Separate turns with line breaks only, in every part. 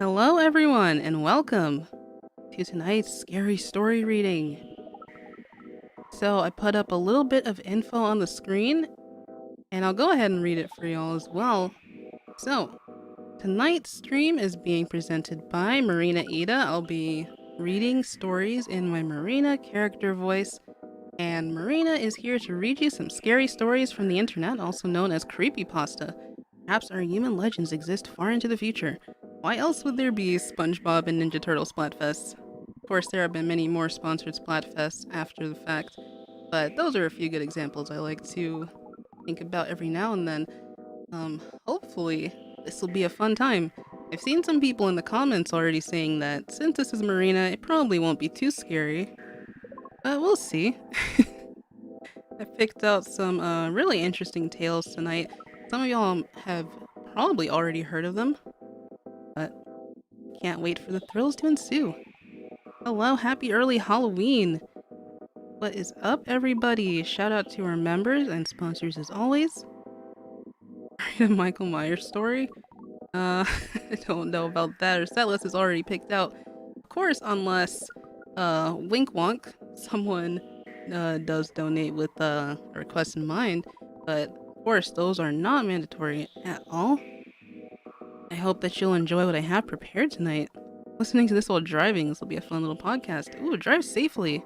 Hello everyone and welcome to tonight's scary story reading. So I put up a little bit of info on the screen and I'll go ahead and read it for y'all as well. So tonight's stream is being presented by Marina Ida. I'll be reading stories in my Marina character voice, and Marina is here to read you some scary stories from the internet, also known as creepypasta. Perhaps our human legends exist far into the future. Why else would there be SpongeBob and Ninja Turtle Splatfests? Of course, there have been many more sponsored Splatfests after the fact, but those are a few good examples I like to think about every now and then. Hopefully, this will be a fun time. I've seen some people in the comments already saying that since this is Marina, it probably won't be too scary. But we'll see. I picked out some really interesting tales tonight. Some of y'all have probably already heard of them, but can't wait for the thrills to ensue. Hello, happy early Halloween! What is up, everybody? Shout out to our members and sponsors as always. Read a Michael Myers story? I don't know about that. Our set list is already picked out. Of course, unless, wink wonk, someone does donate with a request in mind, but of course, those are not mandatory at all. I hope that you'll enjoy what I have prepared tonight. Listening to this while driving, this will be a fun little podcast. Ooh, drive safely.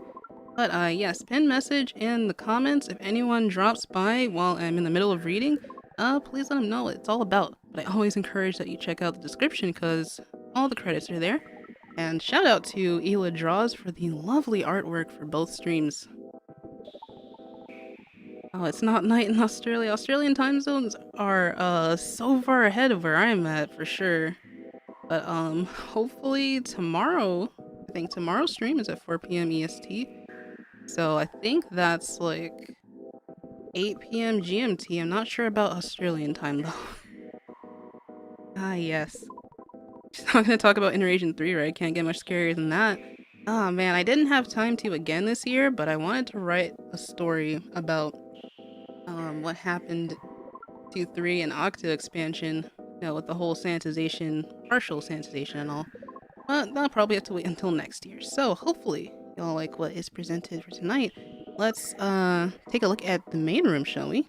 But yes, pin message in the comments if anyone drops by while I'm in the middle of reading. Please let them know what it's all about. But I always encourage that you check out the description because all the credits are there. And shout out to Ela Draws for the lovely artwork for both streams. Oh, it's not night in Australia. Australian time zones are so far ahead of where I'm at for sure. But hopefully tomorrow, I think tomorrow's stream is at 4 p.m. EST. So I think that's like 8 p.m. GMT. I'm not sure about Australian time though. Ah, yes. She's not gonna talk about Interagent 3, right? Can't get much scarier than that. Oh man, I didn't have time to again this year, but I wanted to write a story about what happened to 3 and Octo Expansion, you know, with the whole sanitization, partial sanitization and all. But I'll probably have to wait until next year. So hopefully y'all like what is presented for tonight. Let's take a look at the main room, shall we?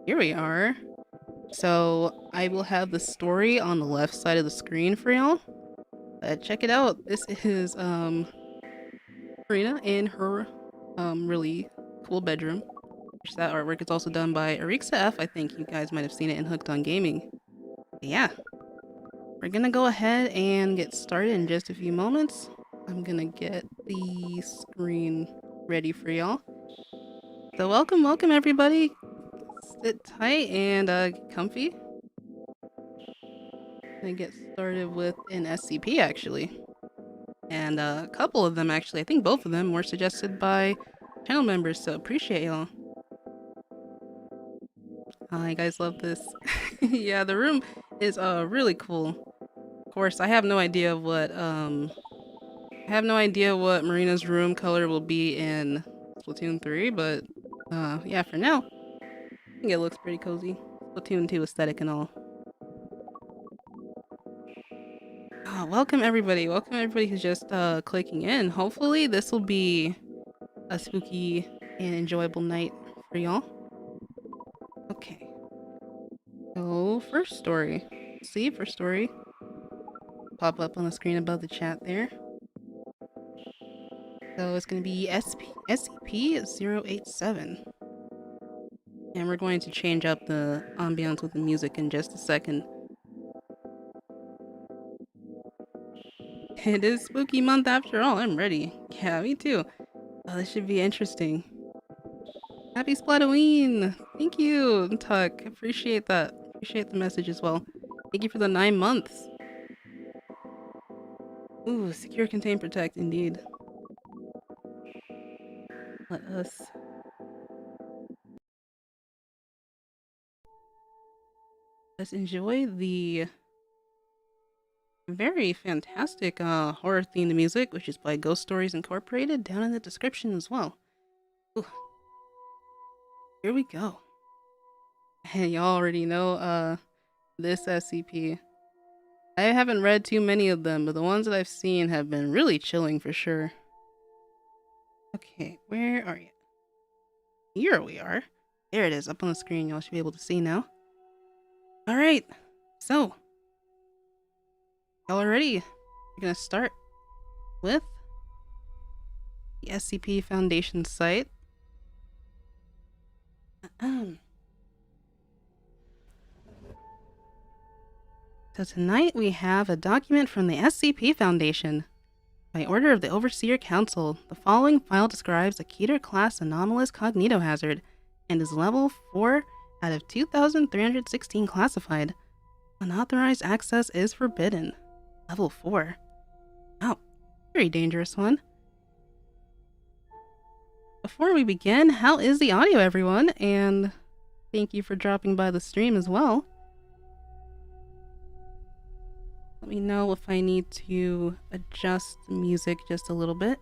Here we are. So I will have the story on the left side of the screen for y'all. Check it out. This is Marina in her really cool bedroom. That artwork is also done by Arixa F. I think you guys might have seen it in Hooked on Gaming. But yeah, we're gonna go ahead and get started in just a few moments. I'm gonna get the screen ready for y'all. So welcome everybody. Sit tight and get comfy. Gonna get started with an SCP actually. And a couple of them actually, I think both of them were suggested by channel members, so appreciate y'all. You guys love this. Yeah, the room is really cool. Of course, I have no idea what Marina's room color will be in Splatoon 3, but yeah, for now, I think it looks pretty cozy. Splatoon 2 aesthetic and all. Welcome everybody. Welcome everybody who's just clicking in. Hopefully this will be a spooky and enjoyable night for y'all. Okay. So first story. See, first story. Pop up on the screen above the chat there. So it's going to be SCP-087. And we're going to change up the ambiance with the music in just a second. It is spooky month after all. I'm ready. Yeah, me too. Oh, this should be interesting. Happy Splatoween! Thank you, Tuck. Appreciate that. Appreciate the message as well. Thank you for the 9 months. Ooh, secure, contain, protect, indeed. Let's enjoy the very fantastic horror-themed music, which is by Ghost Stories Incorporated, down in the description as well. Ooh. Here we go. And y'all already know this SCP. I haven't read too many of them, but the ones that I've seen have been really chilling for sure. Okay, where are you? Here we are. There it is, up on the screen. Y'all should be able to see now. Alright, so. Y'all are ready. We're gonna start with the SCP Foundation site. So tonight we have a document from the SCP Foundation. By order of the Overseer Council, the following file describes a Keter-class anomalous cognitohazard and is level 4 out of 2,316 classified. Unauthorized access is forbidden. Level 4. Wow, very dangerous one. Before we begin, how is the audio, everyone? And thank you for dropping by the stream as well. Let me know if I need to adjust the music just a little bit.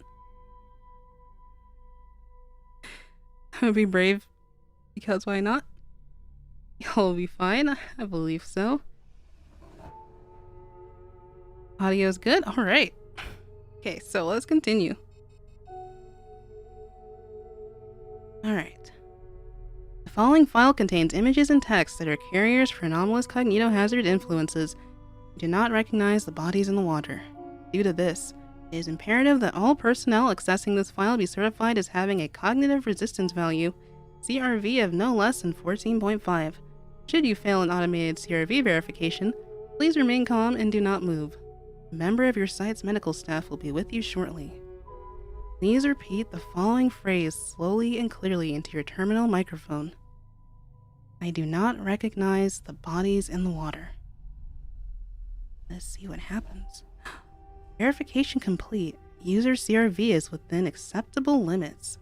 I'm gonna be brave, because why not? Y'all will be fine, I believe so. Audio's good? Alright. Okay, so let's continue. Alright. The following file contains images and text that are carriers for anomalous cognitohazard influences. Do not recognize the bodies in the water. Due to this, it is imperative that all personnel accessing this file be certified as having a cognitive resistance value, CRV of no less than 14.5. Should you fail an automated CRV verification, please remain calm and do not move. A member of your site's medical staff will be with you shortly. Please repeat the following phrase slowly and clearly into your terminal microphone. I do not recognize the bodies in the water. Let's see what happens. Verification complete. User CRV is within acceptable limits.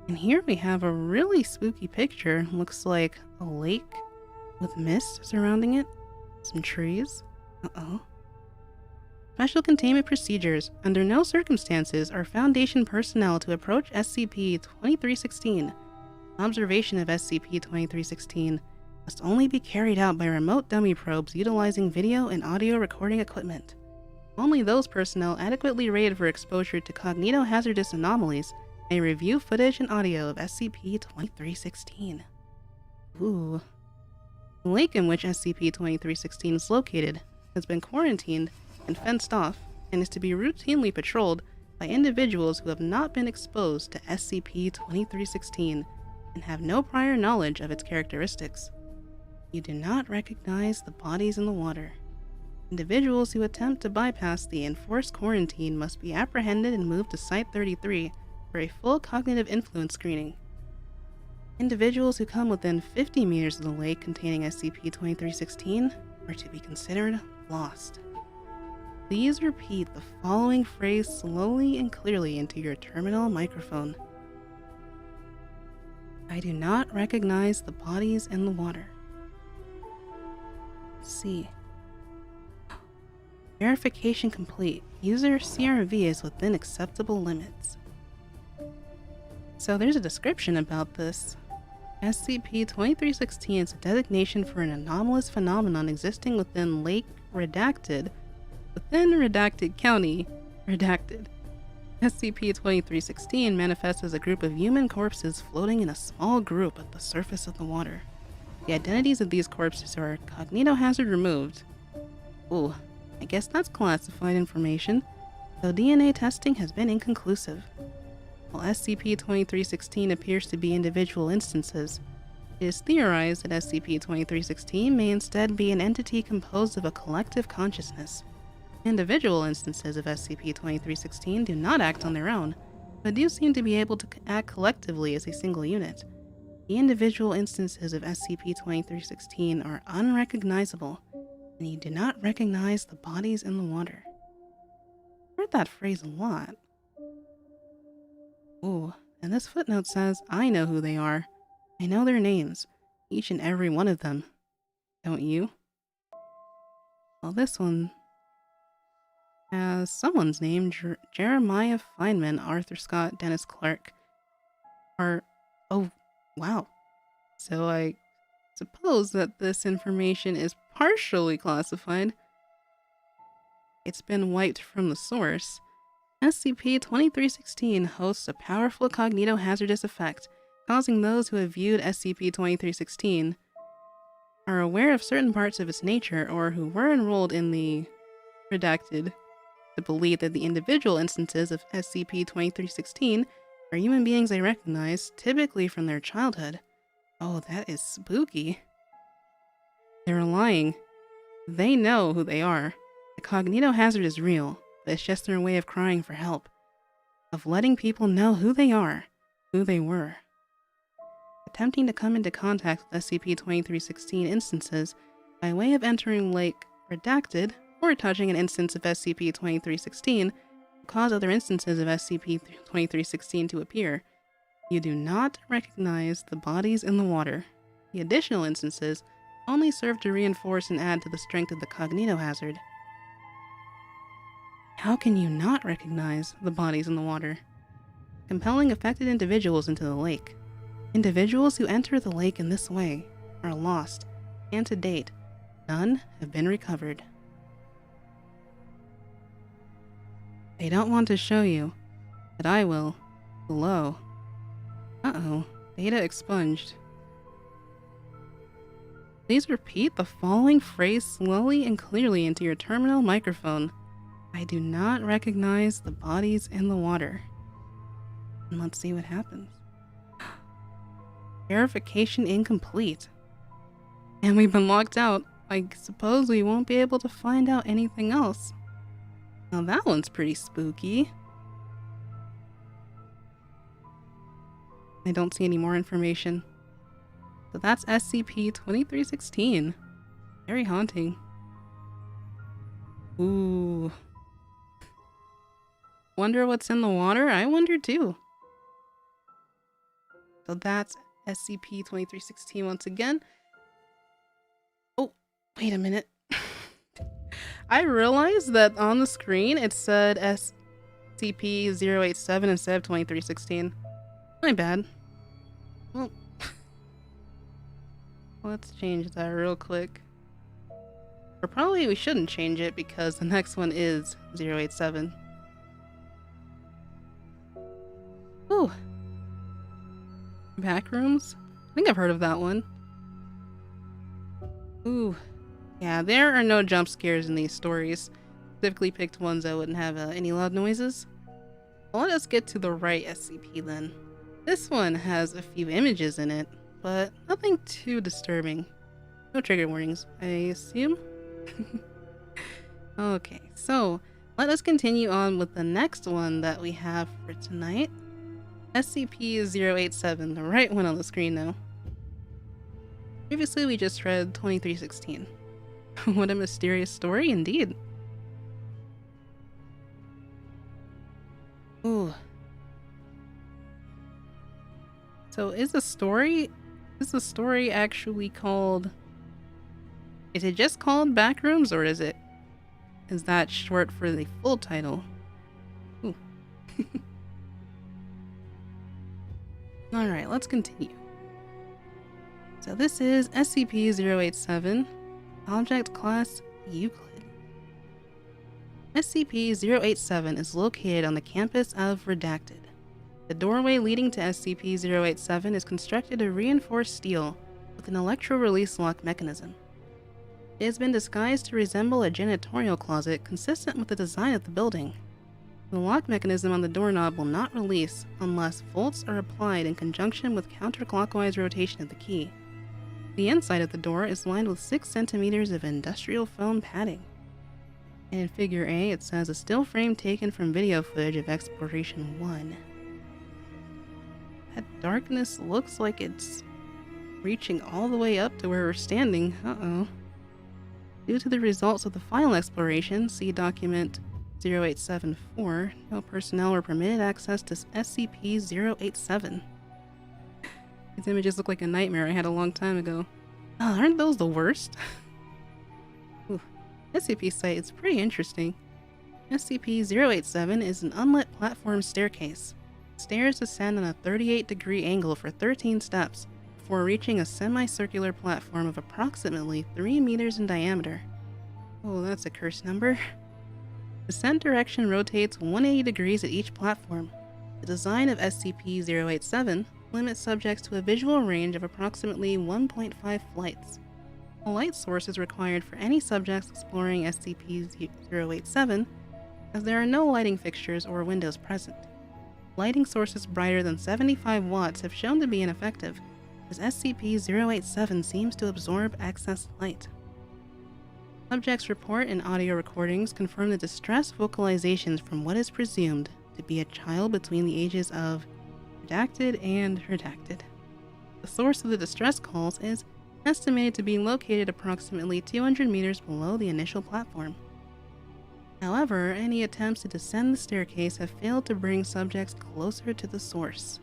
And here we have a really spooky picture. Looks like a lake with mist surrounding it. Some trees. Uh-oh. Special containment procedures. Under no circumstances are Foundation personnel to approach SCP-2316. Observation of SCP-2316 must only be carried out by remote dummy probes utilizing video and audio recording equipment. Only those personnel adequately rated for exposure to cognitohazardous anomalies may review footage and audio of SCP-2316. Ooh. The lake in which SCP-2316 is located has been quarantined and fenced off and is to be routinely patrolled by individuals who have not been exposed to SCP-2316 and have no prior knowledge of its characteristics. You do not recognize the bodies in the water. Individuals who attempt to bypass the enforced quarantine must be apprehended and moved to Site-33 for a full cognitive influence screening. Individuals who come within 50 meters of the lake containing SCP-2316 are to be considered lost. Please repeat the following phrase slowly and clearly into your terminal microphone. I do not recognize the bodies in the water. C. Verification complete. User CRV is within acceptable limits. So there's a description about this. SCP-2316 is a designation for an anomalous phenomenon existing within Lake Redacted, within Redacted County, Redacted. SCP-2316 manifests as a group of human corpses floating in a small group at the surface of the water. The identities of these corpses are cognitohazard removed. Ooh, I guess that's classified information, though DNA testing has been inconclusive. While SCP-2316 appears to be individual instances, it is theorized that SCP-2316 may instead be an entity composed of a collective consciousness. Individual instances of SCP-2316 do not act on their own, but do seem to be able to act collectively as a single unit. The individual instances of SCP-2316 are unrecognizable, and you do not recognize the bodies in the water. I've heard that phrase a lot. Ooh, and this footnote says, I know who they are. I know their names, each and every one of them. Don't you? Well, this one has someone's name, Jeremiah Feynman, Arthur Scott, Dennis Clark. Oh, wow. So suppose that this information is partially classified. It's been wiped from the source. SCP-2316 hosts a powerful cognitohazardous effect, causing those who have viewed SCP-2316, are aware of certain parts of its nature, or who were enrolled in the redacted to believe that the individual instances of SCP-2316 are human beings they recognize, typically from their childhood. Oh, that is spooky. They're lying. They know who they are. The cognitohazard is real, but it's just their way of crying for help, of letting people know who they are, who they were. Attempting to come into contact with SCP-2316 instances by way of entering Lake Redacted or touching an instance of SCP-2316 will cause other instances of SCP-2316 to appear. You do not recognize the bodies in the water. The additional instances only serve to reinforce and add to the strength of the cognitohazard. How can you not recognize the bodies in the water? Compelling affected individuals into the lake. Individuals who enter the lake in this way are lost, and to date, none have been recovered. They don't want to show you, but I will. Below. Uh-oh. Data expunged. Please repeat the following phrase slowly and clearly into your terminal microphone. I do not recognize the bodies in the water. And let's see what happens. Verification incomplete. And we've been locked out. I suppose we won't be able to find out anything else. Now that one's pretty spooky. I don't see any more information. So that's SCP-2316. Very haunting. Ooh. Wonder what's in the water? I wonder too. So that's SCP-2316 once again. Oh, wait a minute. I realized that on the screen it said SCP-087 instead of 2316. My bad. Well, let's change that real quick. Or probably we shouldn't change it because the next one is 087. Ooh. Backrooms? I think I've heard of that one. Ooh. Yeah, there are no jump scares in these stories. Specifically picked ones that wouldn't have any loud noises. Well, let us get to the right SCP then. This one has a few images in it, but nothing too disturbing. No trigger warnings, I assume? Okay, so let us continue on with the next one that we have for tonight. SCP-087, the right one on the screen now. Previously we just read 2316. What a mysterious story indeed. Ooh. So is the story actually called... Is it just called Backrooms, or is that short for the full title? Ooh. Alright, let's continue. So this is SCP-087, Object Class Euclid. SCP-087 is located on the campus of Redacted. The doorway leading to SCP-087 is constructed of reinforced steel with an electro-release lock mechanism. It has been disguised to resemble a janitorial closet consistent with the design of the building. The lock mechanism on the doorknob will not release unless volts are applied in conjunction with counterclockwise rotation of the key. The inside of the door is lined with 6 centimeters of industrial foam padding. And in Figure A, it says a still frame taken from video footage of Exploration 1. That darkness looks like it's reaching all the way up to where we're standing. Uh-oh. Due to the results of the final exploration, see document 0874, no personnel were permitted access to SCP-087. These images look like a nightmare I had a long time ago. Oh, aren't those the worst? Ooh, SCP site is pretty interesting. SCP-087 is an unlit platform staircase. Stairs descend on a 38-degree angle for 13 steps, before reaching a semicircular platform of approximately 3 meters in diameter. Oh, that's a cursed number. Descent direction rotates 180 degrees at each platform. The design of SCP-087 limits subjects to a visual range of approximately 1.5 flights. A light source is required for any subjects exploring SCP-087, as there are no lighting fixtures or windows present. Lighting sources brighter than 75 watts have shown to be ineffective, as SCP-087 seems to absorb excess light. Subjects' report and audio recordings confirm the distress vocalizations from what is presumed to be a child between the ages of redacted and redacted. The source of the distress calls is estimated to be located approximately 200 meters below the initial platform. However, any attempts to descend the staircase have failed to bring subjects closer to the source.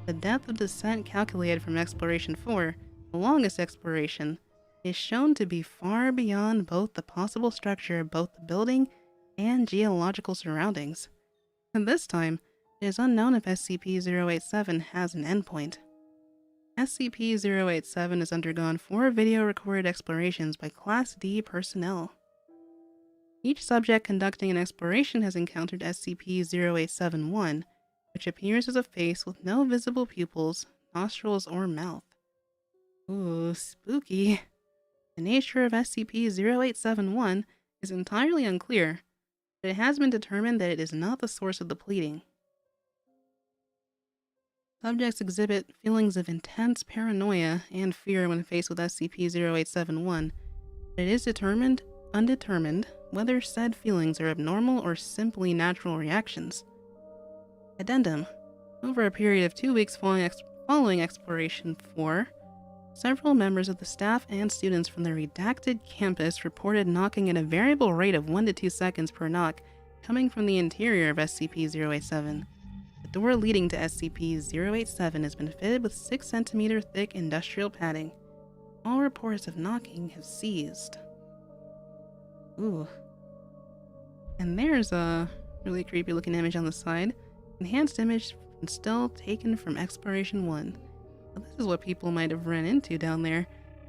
The depth of descent calculated from Exploration 4, the longest exploration, is shown to be far beyond both the possible structure of both the building and geological surroundings. And this time, it is unknown if SCP-087 has an endpoint. SCP-087 has undergone 4 video-recorded explorations by Class D personnel. Each subject conducting an exploration has encountered SCP-087-1, which appears as a face with no visible pupils, nostrils, or mouth. Ooh, spooky. The nature of SCP-087-1 is entirely unclear, but it has been determined that it is not the source of the bleeding. Subjects exhibit feelings of intense paranoia and fear when faced with SCP-087-1, but it is undetermined whether said feelings are abnormal or simply natural reactions. Addendum. Over a period of 2 weeks following Exploration 4, several members of the staff and students from the redacted campus reported knocking at a variable rate of 1 to 2 seconds per knock coming from the interior of SCP-087. The door leading to SCP-087 has been fitted with 6 cm thick industrial padding. All reports of knocking have ceased. Ooh. And there's a really creepy looking image on the side. Enhanced image still taken from Exploration 1. Well, this is what people might have run into down there.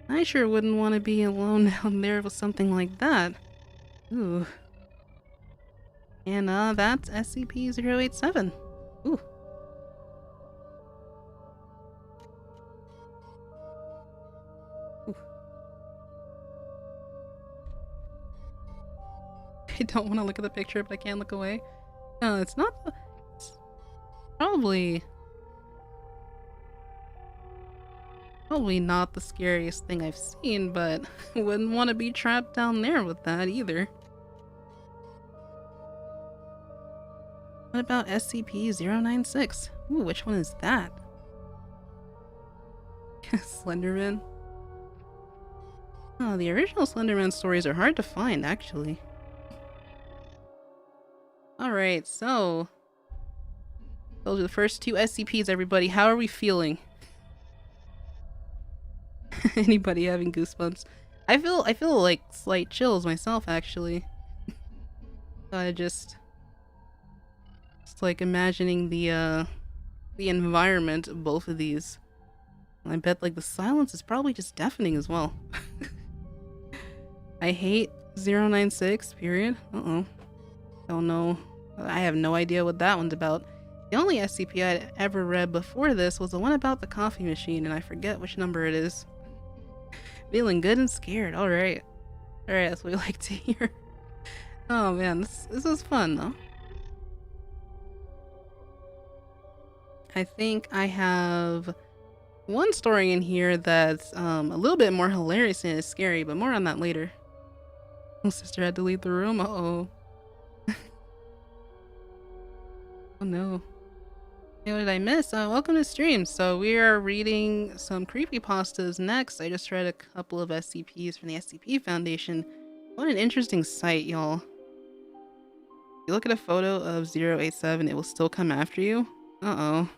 I sure wouldn't want to be alone down there with something like that. Ooh. And that's SCP-087. Ooh. Ooh. I don't want to look at the picture, but I can't look away. No, it's not. It's probably not the scariest thing I've seen, but I wouldn't want to be trapped down there with that either. What about SCP-096? Ooh, which one is that? Slenderman? Oh, the original Slenderman stories are hard to find, actually. Alright, so those are the first 2 SCPs, everybody. How are we feeling? Anybody having goosebumps? I feel like slight chills myself, actually. Just like imagining the environment of both of these. I bet like the silence is probably just deafening as well. I hate 096, period. Uh-oh. Don't know. I have no idea what that one's about. The only SCP I'd ever read before this was the one about the coffee machine, and I forget which number it is. Feeling good and scared. Alright. Alright, that's what we like to hear. Oh man, this is fun though. I think I have one story in here that's a little bit more hilarious and is scary, but more on that later. Oh, sister had to leave the room. Uh-oh. Oh no. Hey, what did I miss? Welcome to stream. So we are reading some creepypastas next. I just read a couple of SCPs from the SCP Foundation. What an interesting site, y'all. If you look at a photo of 087, it will still come after you. Uh-oh.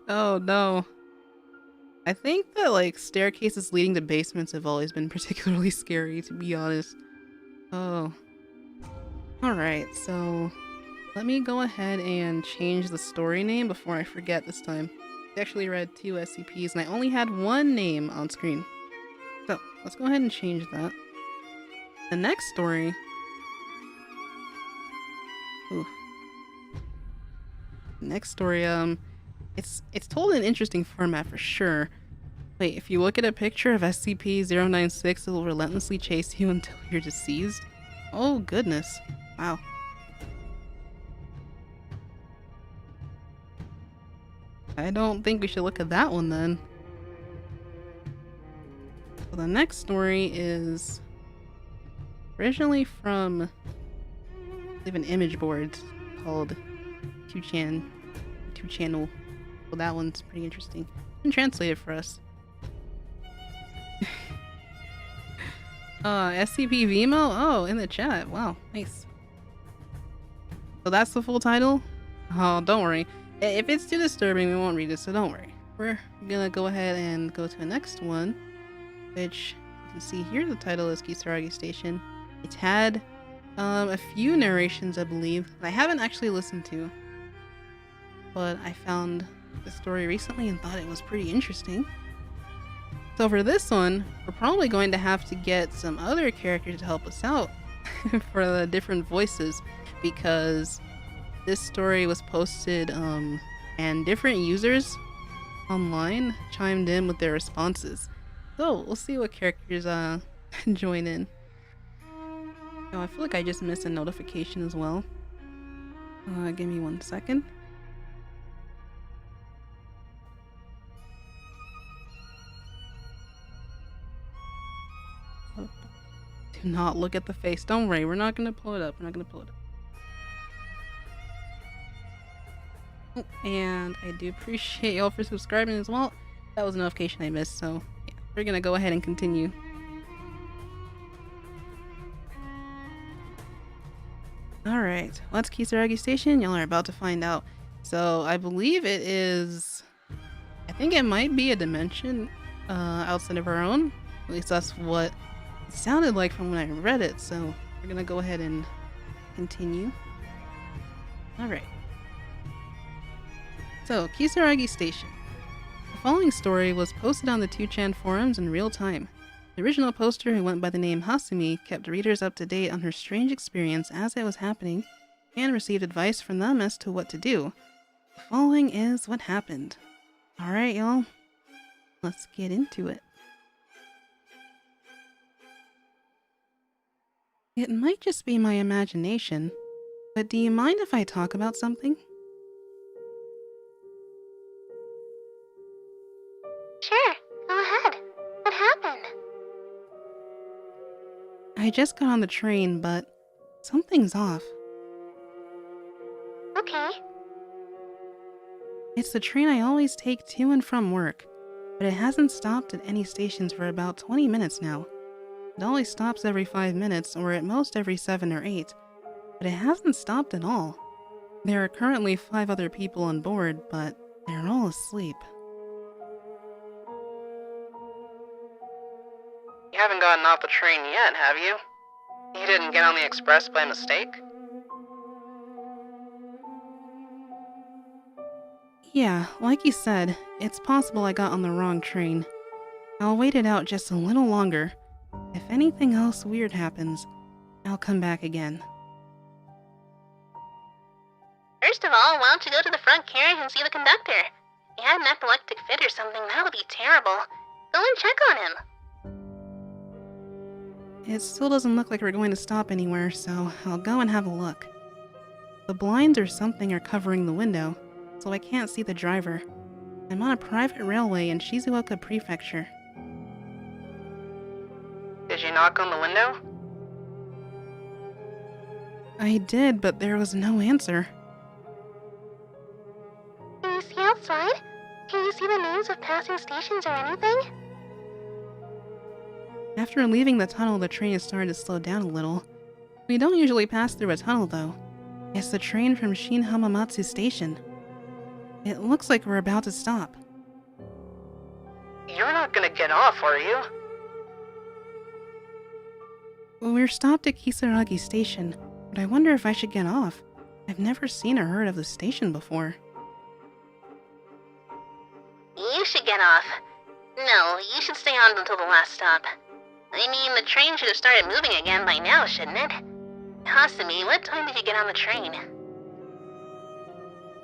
Oh no. I think that like staircases leading to basements have always been particularly scary, to be honest. Oh. Alright, so let me go ahead and change the story name before I forget this time. actually read 2 SCPs, and I only had one name on screen. So, let's go ahead and change that. The next story... Ooh. Next story, it's told in an interesting format for sure. Wait, if you look at a picture of SCP-096, it will relentlessly chase you until you're deceased? Oh, goodness. Wow. I don't think we should look at that one then. So the next story is originally from, I believe, an image board called 2channel. Well, that one's pretty interesting. And translated for us. SCP Vimo? Oh, in the chat. Wow, nice. So that's the full title? Oh, don't worry. If it's too disturbing, we won't read it, so don't worry. We're gonna go ahead and go to the next one, which you can see here the title is Kisaragi Station. It's had a few narrations, I believe, that I haven't actually listened to. But I found the story recently and thought it was pretty interesting. So for this one, we're probably going to have to get some other characters to help us out for the different voices, because this story was posted and different users online chimed in with their responses. So we'll see what characters join in. Oh, I feel like I just missed a notification as well. Give me 1 second. Do not look at the face. Don't worry, we're not gonna pull it up. Oh, and I do appreciate y'all for subscribing as well. That was a notification I missed, so yeah, we're gonna go ahead and continue. Alright, what's Kisaragi Station? Y'all are about to find out. So I believe it is... I think it might be a dimension outside of our own. At least that's what it sounded like from when I read it, so we're gonna go ahead and continue. Alright. So, Kisaragi Station. The following story was posted on the 2chan forums in real time. The original poster, who went by the name Hasumi, kept readers up to date on her strange experience as it was happening, and received advice from them as to what to do. The following is what happened. Alright, y'all. Let's get into it. It might just be my imagination, but do you mind if I talk about something?
Sure, go ahead. What happened?
I just got on the train, but something's off.
Okay.
It's the train I always take to and from work, but it hasn't stopped at any stations for about 20 minutes now. It always stops every 5 minutes, or at most every 7 or 8, but it hasn't stopped at all. There are currently 5 other people on board, but they're all asleep.
You haven't gotten off the train yet, have you? You didn't get on the express by mistake?
Yeah, like you said, it's possible I got on the wrong train. I'll wait it out just a little longer. If anything else weird happens, I'll come back again.
First of all, why don't you go to the front carriage and see the conductor? If he had an epileptic fit or something, that would be terrible. Go and check on him.
It still doesn't look like we're going to stop anywhere, so I'll go and have a look. The blinds or something are covering the window, so I can't see the driver. I'm on a private railway in Shizuoka Prefecture.
Did you knock on the window?
I did, but there was no answer.
Can you see outside? Can you see the names of passing stations or anything?
After leaving the tunnel, the train has started to slow down a little. We don't usually pass through a tunnel, though. It's the train from Shin Hamamatsu Station. It looks like we're about to stop.
You're not gonna get off, are you?
We're stopped at Kisaragi Station, but I wonder if I should get off. I've never seen or heard of the station before.
get off. No, you should stay on until the last stop. I mean, the train should have started moving again by now, shouldn't it? Hasumi, what time did you get on the train?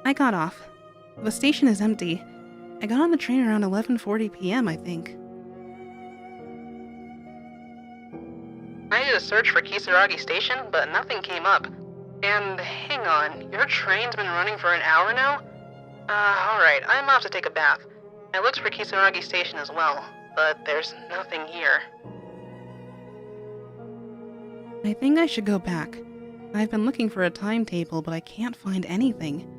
I got off. The station is empty. I got on the train around 11:40 p.m., I think.
I did a search for Kisaragi Station, but nothing came up. And hang on, your train's been running for an hour now? Alright, I'm off to take a bath. I looked for Kisaragi Station as well, but there's nothing here.
I think I should go back. I've been looking for a timetable, but I can't find anything.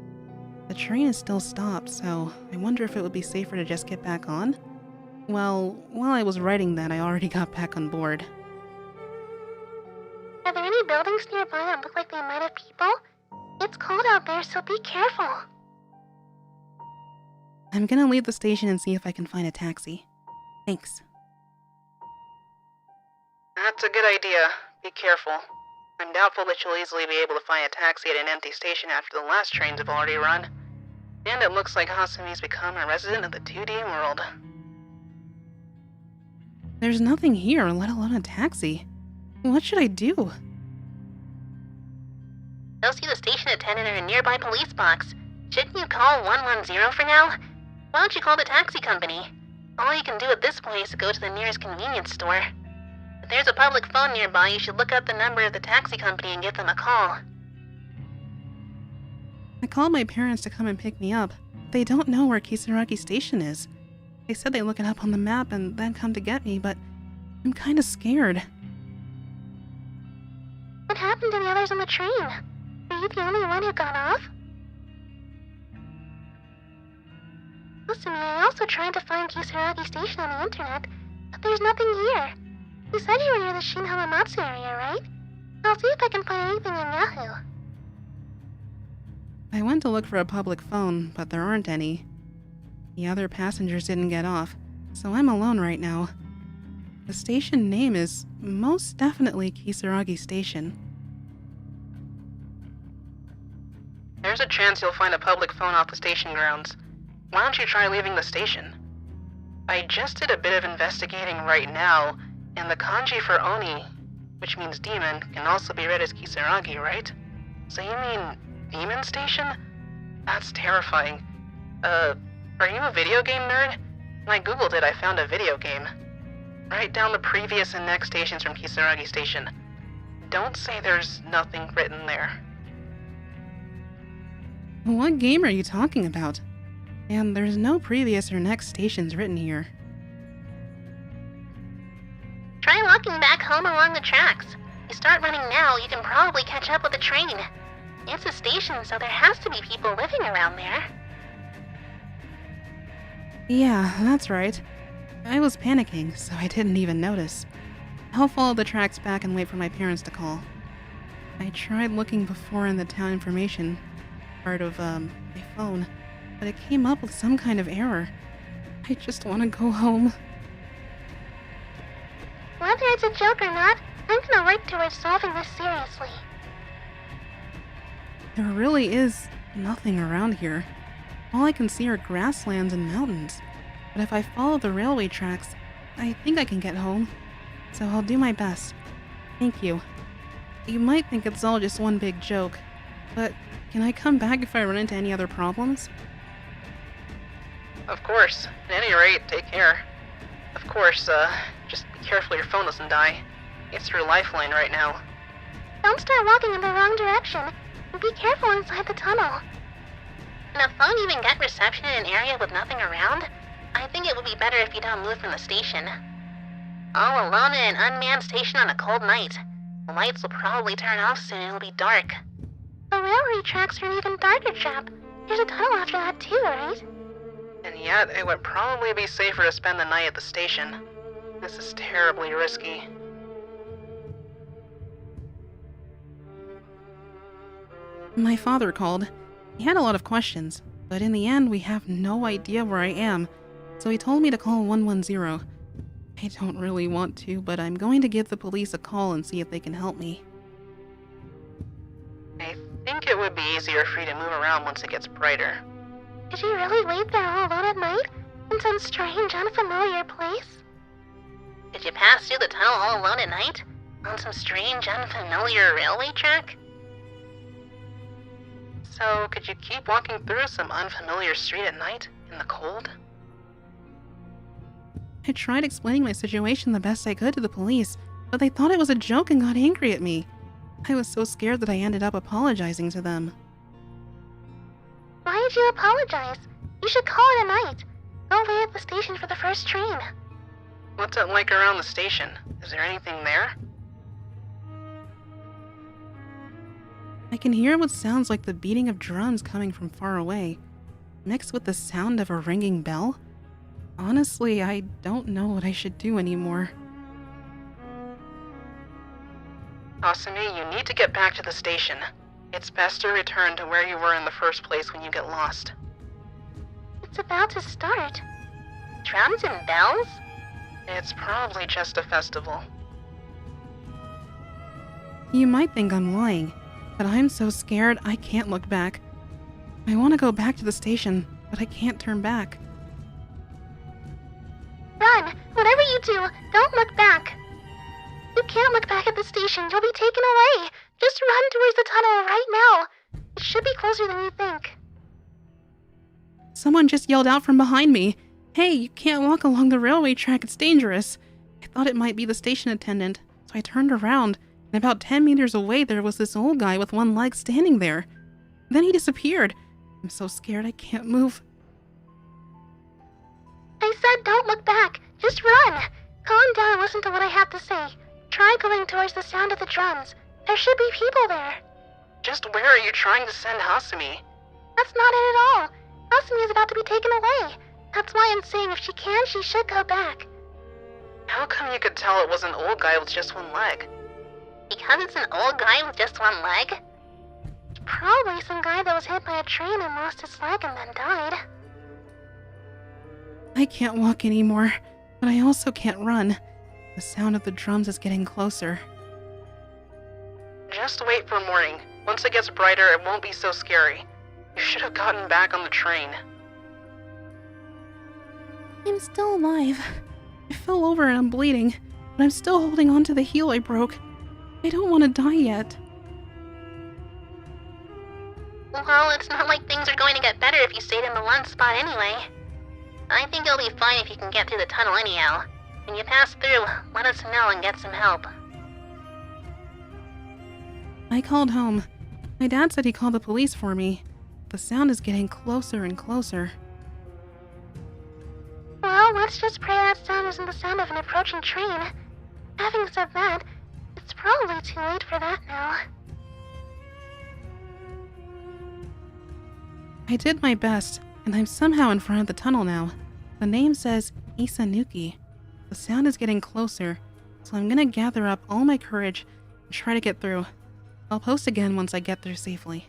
The train is still stopped, so I wonder if it would be safer to just get back on? Well, while I was writing that, I already got back on board.
Are there any buildings nearby that look like they might have people? It's cold out there, so be careful.
I'm gonna leave the station and see if I can find a taxi. Thanks.
That's a good idea. Be careful. I'm doubtful that you'll easily be able to find a taxi at an empty station after the last trains have already run. And it looks like Hasumi's become a resident of the 2D world.
There's nothing here, let alone a taxi. What should I do?
Go see the station attendant or a nearby police box. Shouldn't you call 110 for now? Why don't you call the taxi company? All you can do at this point is to go to the nearest convenience store. If there's a public phone nearby, you should look up the number of the taxi company and give them a call.
I called my parents to come and pick me up. They don't know where Kisaragi Station is. They said they'd look it up on the map and then come to get me, but I'm kinda scared.
What happened to the others on the train? Are you the only one who got off? Listen, I also tried to find Kisaragi Station on the internet, but there's nothing here. You said you were near the Shin Hamamatsu area, right? I'll see if I can find anything in Yahoo.
I went to look for a public phone, but there aren't any. The other passengers didn't get off, so I'm alone right now. The station name is most definitely Kisaragi Station.
There's a chance you'll find a public phone off the station grounds. Why don't you try leaving the station? I just did a bit of investigating right now, and the kanji for Oni, which means demon, can also be read as Kisaragi, right? So you mean demon station? That's terrifying. Are you a video game nerd? When I googled it, I found a video game. Write down the previous and next stations from Kisaragi Station. Don't say there's nothing written there.
What game are you talking about? And there's no previous or next stations written here.
Try walking back home along the tracks. If you start running now, you can probably catch up with the train. It's a station, so there has to be people living around there.
Yeah, that's right. I was panicking, so I didn't even notice. I'll follow the tracks back and wait for my parents to call. I tried looking before in the town information part of, my phone, but it came up with some kind of error. I just want to go home.
Whether it's a joke or not, I'm gonna work towards solving this seriously.
There really is nothing around here. All I can see are grasslands and mountains. But if I follow the railway tracks, I think I can get home. So I'll do my best. Thank you. You might think it's all just one big joke, but can I come back if I run into any other problems?
Of course. At any rate, take care. Of course, just be careful your phone doesn't die. It's your lifeline right now.
Don't start walking in the wrong direction, and be careful inside the tunnel. Can a phone even get reception in an area with nothing around? I think it would be better if you don't move from the station. All alone in an unmanned station on a cold night. The lights will probably turn off soon and it'll be dark. The railway tracks are an even darker trap. There's a tunnel after that too, right?
And yet, it would probably be safer to spend the night at the station. This is terribly risky.
My father called. He had a lot of questions, but in the end we have no idea where I am, so he told me to call 110. I don't really want to, but I'm going to give the police a call and see if they can help me.
I think it would be easier for you to move around once it gets brighter.
Did you really wait there all alone at night? In some strange, unfamiliar place?
Did you pass through the tunnel all alone at night? On some strange, unfamiliar railway track?
So, could you keep walking through some unfamiliar street at night, in the cold?
I tried explaining my situation the best I could to the police, but they thought it was a joke and got angry at me. I was so scared that I ended up apologizing to them.
Why did you apologize? You should call it a night. Go wait at the station for the first train.
What's it like around the station? Is there anything there?
I can hear what sounds like the beating of drums coming from far away, mixed with the sound of a ringing bell. Honestly, I don't know what I should do anymore.
Asumi, you need to get back to the station. It's best to return to where you were in the first place when you get lost.
It's about to start.
Drums and bells?
It's probably just a festival.
You might think I'm lying, but I'm so scared I can't look back. I want to go back to the station, but I can't turn back.
Run! Whatever you do, don't look back. You can't look back at the station. You'll be taken away. Just run towards the tunnel right now. It should be closer than you think.
Someone just yelled out from behind me. Hey, you can't walk along the railway track, it's dangerous. I thought it might be the station attendant, so I turned around, and about 10 meters away there was this old guy with one leg standing there. Then he disappeared. I'm so scared I can't move.
I said don't look back. Just run. Calm down and listen to what I have to say. Try going towards the sound of the drums. There should be people there.
Just where are you trying to send Hasumi?
That's not it at all. Asumi is about to be taken away. That's why I'm saying if she can, she should go back.
How come you could tell it was an old guy with just one leg?
Because it's an old guy with just one leg?
Probably some guy that was hit by a train and lost his leg and then died.
I can't walk anymore, but I also can't run. The sound of the drums is getting closer.
Just wait for morning. Once it gets brighter, it won't be so scary. You should have gotten back on the train.
I'm still alive. I fell over and I'm bleeding, but I'm still holding on to the heel I broke. I don't want to die yet.
Well, it's not like things are going to get better if you stayed in the one spot anyway. I think you'll be fine if you can get through the tunnel anyhow. When you pass through, let us know and get some help.
I called home. My dad said he called the police for me. The sound is getting closer and closer.
Well, let's just pray that sound isn't the sound of an approaching train. Having said that, it's probably too late for that now.
I did my best, and I'm somehow in front of the tunnel now. The name says Isanuki. The sound is getting closer, so I'm gonna gather up all my courage and try to get through. I'll post again once I get there safely.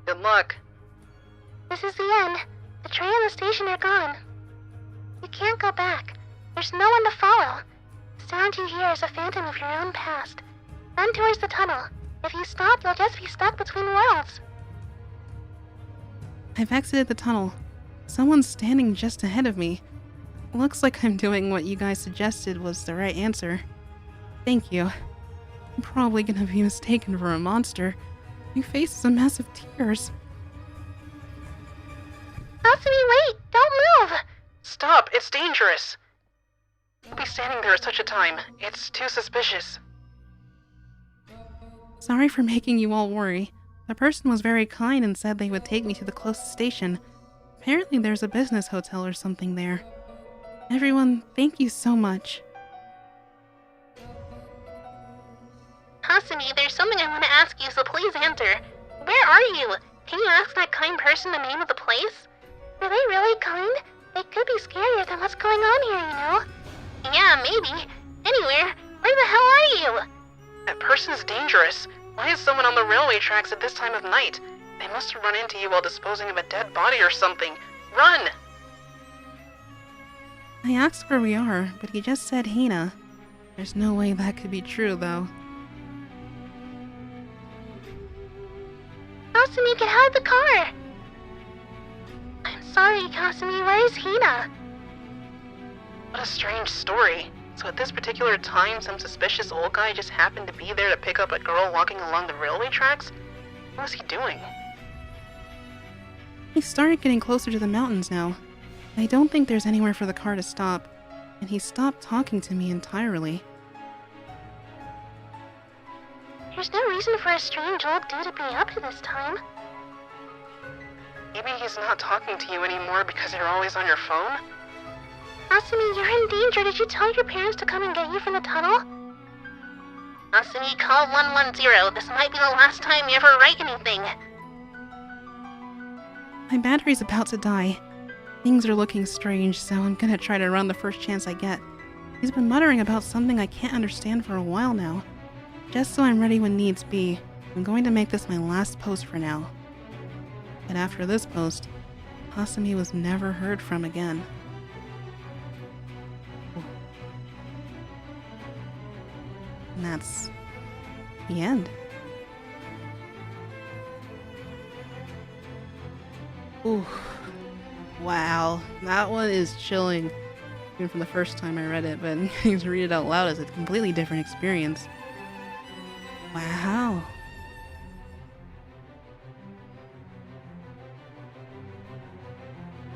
Good luck.
This is the end. The train and the station are gone. You can't go back. There's no one to follow. The sound you hear is a phantom of your own past. Run towards the tunnel. If you stop, you'll just be stuck between worlds.
I've exited the tunnel. Someone's standing just ahead of me. Looks like I'm doing what you guys suggested was the right answer. Thank you. I'm probably gonna be mistaken for a monster. My face is a mess of tears.
Asumi, wait! Don't move!
Stop! It's dangerous! Don't be standing there at such a time. It's too suspicious.
Sorry for making you all worry. The person was very kind and said they would take me to the closest station. Apparently there's a business hotel or something there. Everyone, thank you so much.
Hasumi, there's something I want to ask you, so please answer. Where are you? Can you ask that kind person the name of the place?
Are they really kind? They could be scarier than what's going on here, you know?
Yeah, maybe. Anywhere. Where the hell are you?
That person's dangerous. Why is someone on the railway tracks at this time of night? They must have run into you while disposing of a dead body or something. Run!
I asked where we are, but he just said Hina. There's no way that could be true, though.
Asumi, get out of the car!
I'm
Sorry, Kasumi, where is Hina?
What a strange story. So at this particular time, some suspicious old guy just happened to be there to pick up a girl walking along the railway tracks? What was he doing?
He started getting closer to the mountains now. I don't think there's anywhere for the car to stop, and he stopped talking to me entirely.
There's no reason for a strange old dude to be up at this time.
Maybe he's not talking to you anymore because you're always on your phone?
Asumi, you're in danger. Did you tell your parents to come and get you from the tunnel?
Asumi, call 110. This might be the last time you ever write anything.
My battery's about to die. Things are looking strange, so I'm gonna try to run the first chance I get. He's been muttering about something I can't understand for a while now. Just so I'm ready when needs be, I'm going to make this my last post for now. But after this post, Asumi was never heard from again. And that's the end. Ooh. Wow, that one is chilling. Even from the first time I read it, but to read it out loud is a completely different experience. Wow.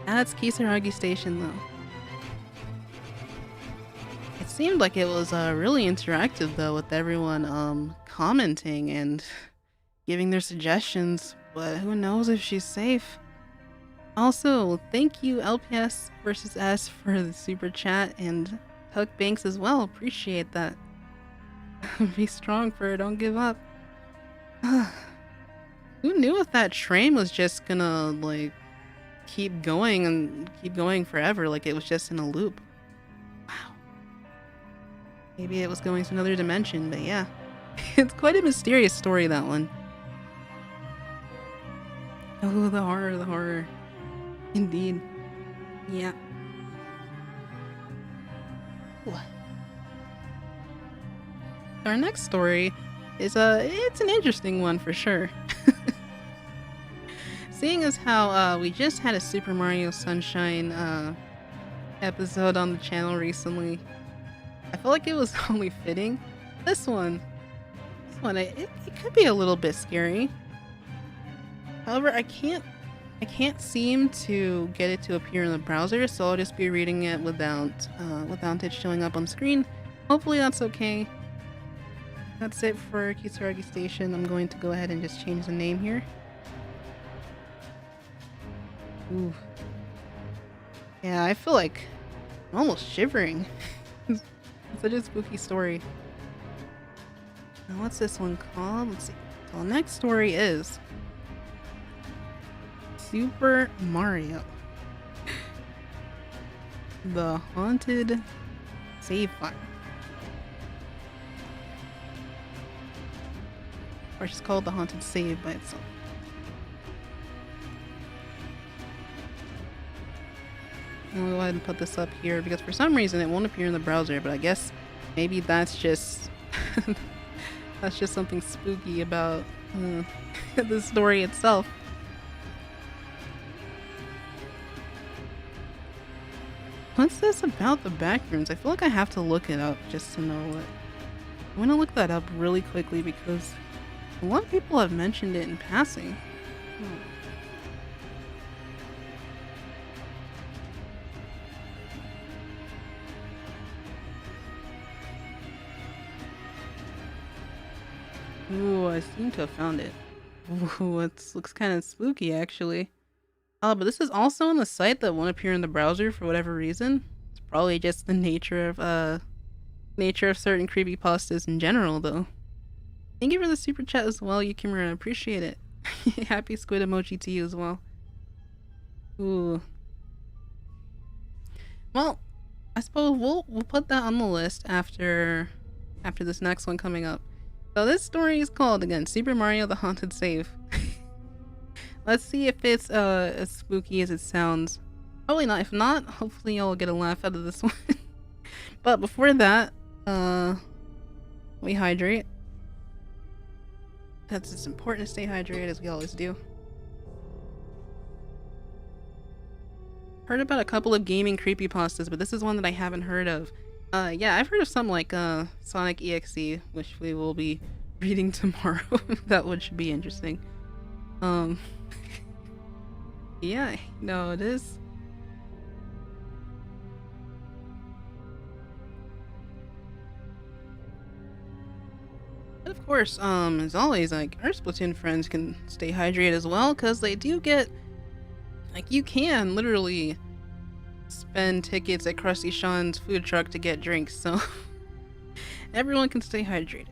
That's Kisaragi Station, though. It seemed like it was really interactive, though, with everyone commenting and giving their suggestions, but who knows if she's safe. Also, thank you LPS versus S for the super chat, and Tuck Banks as well. Appreciate that. Be strong, Fur. Don't give up. Who knew if that train was just gonna, like, keep going and keep going forever, like it was just in a loop. Wow. Maybe it was going to another dimension, but yeah. It's quite a mysterious story, that one. Oh, the horror, the horror. Indeed. Yeah. Ooh. Our next story is it's an interesting one for sure. Seeing as how we just had a Super Mario Sunshine episode on the channel recently, I feel like it was only fitting. This one, it could be a little bit scary. However, I can't seem to get it to appear in the browser, so I'll just be reading it without it showing up on screen. Hopefully that's okay. That's it for Kisaragi Station. I'm going to go ahead and just change the name here. Ooh. Yeah, I feel like I'm almost shivering. It's such a spooky story. Now what's this one called? Let's see. So the next story is Super Mario. The Haunted Save File. Or just called The Haunted Save by itself. I'm gonna go ahead and put this up here because for some reason it won't appear in the browser, but I guess maybe that's just that's just something spooky about the story itself. What's this about the Backrooms? I feel like I have to look it up just to know what. I'm gonna look that up really quickly because a lot of people have mentioned it in passing. Ooh, I seem to have found it. Ooh, it looks kind of spooky actually. But this is also on the site that won't appear in the browser for whatever reason. It's probably just the nature of certain creepypastas in general, though. Thank you for the super chat as well, Yukimura. Appreciate it. Happy squid emoji to you as well. Ooh. Well, I suppose we'll put that on the list after this next one coming up. So this story is called, again, Super Mario the Haunted Save. Let's see if it's as spooky as it sounds. Probably not. If not, hopefully y'all will get a laugh out of this one. But before that, we hydrate. That's it's important to stay hydrated, as we always do. Heard about a couple of gaming creepypastas, but this is one that I haven't heard of. Yeah, I've heard of some like Sonic EXE, which we will be reading tomorrow. That one should be interesting. Yeah, no, it is. But of course, as always, like, our Splatoon friends can stay hydrated as well, because they do get, like, you can literally spend tickets at Krusty Sean's food truck to get drinks, so everyone can stay hydrated.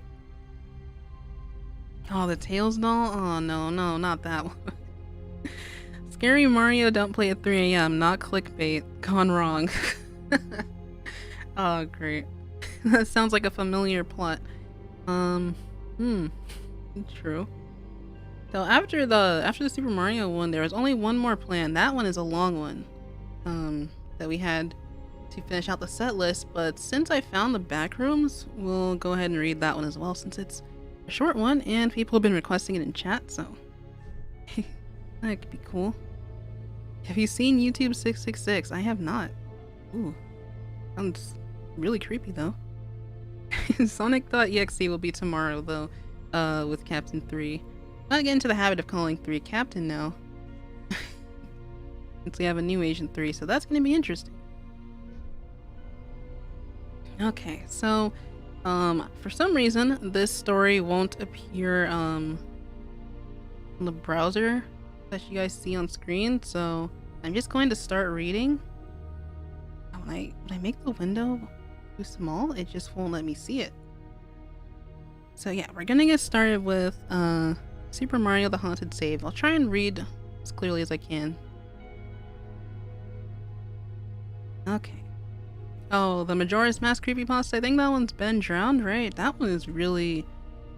Oh, the Tails doll? Oh, no, not that one. Scary Mario don't play at 3 a.m. Not clickbait. Gone wrong. Oh, great. That sounds like a familiar plot. True. So after the Super Mario one, there was only one more plan. That one is a long one. That we had to finish out the set list, but since I found the Backrooms, we'll go ahead and read that one as well, since it's a short one and people have been requesting it in chat, so that could be cool. Have you seen YouTube 666? I have not. Ooh, sounds really creepy though. Sonic.exe will be tomorrow though, with Captain 3. I'll get into the habit of calling 3 Captain now. Since we have a new Agent 3, so that's going to be interesting. Okay, so, for some reason, this story won't appear, in the browser that you guys see on screen, so I'm just going to start reading. When I make the window too small, it just won't let me see it. So yeah, we're gonna get started with, Super Mario the Haunted Save. I'll try and read as clearly as I can. Okay. Oh, the Majora's Mask creepypasta. I think that one's been drowned, right? That one is really,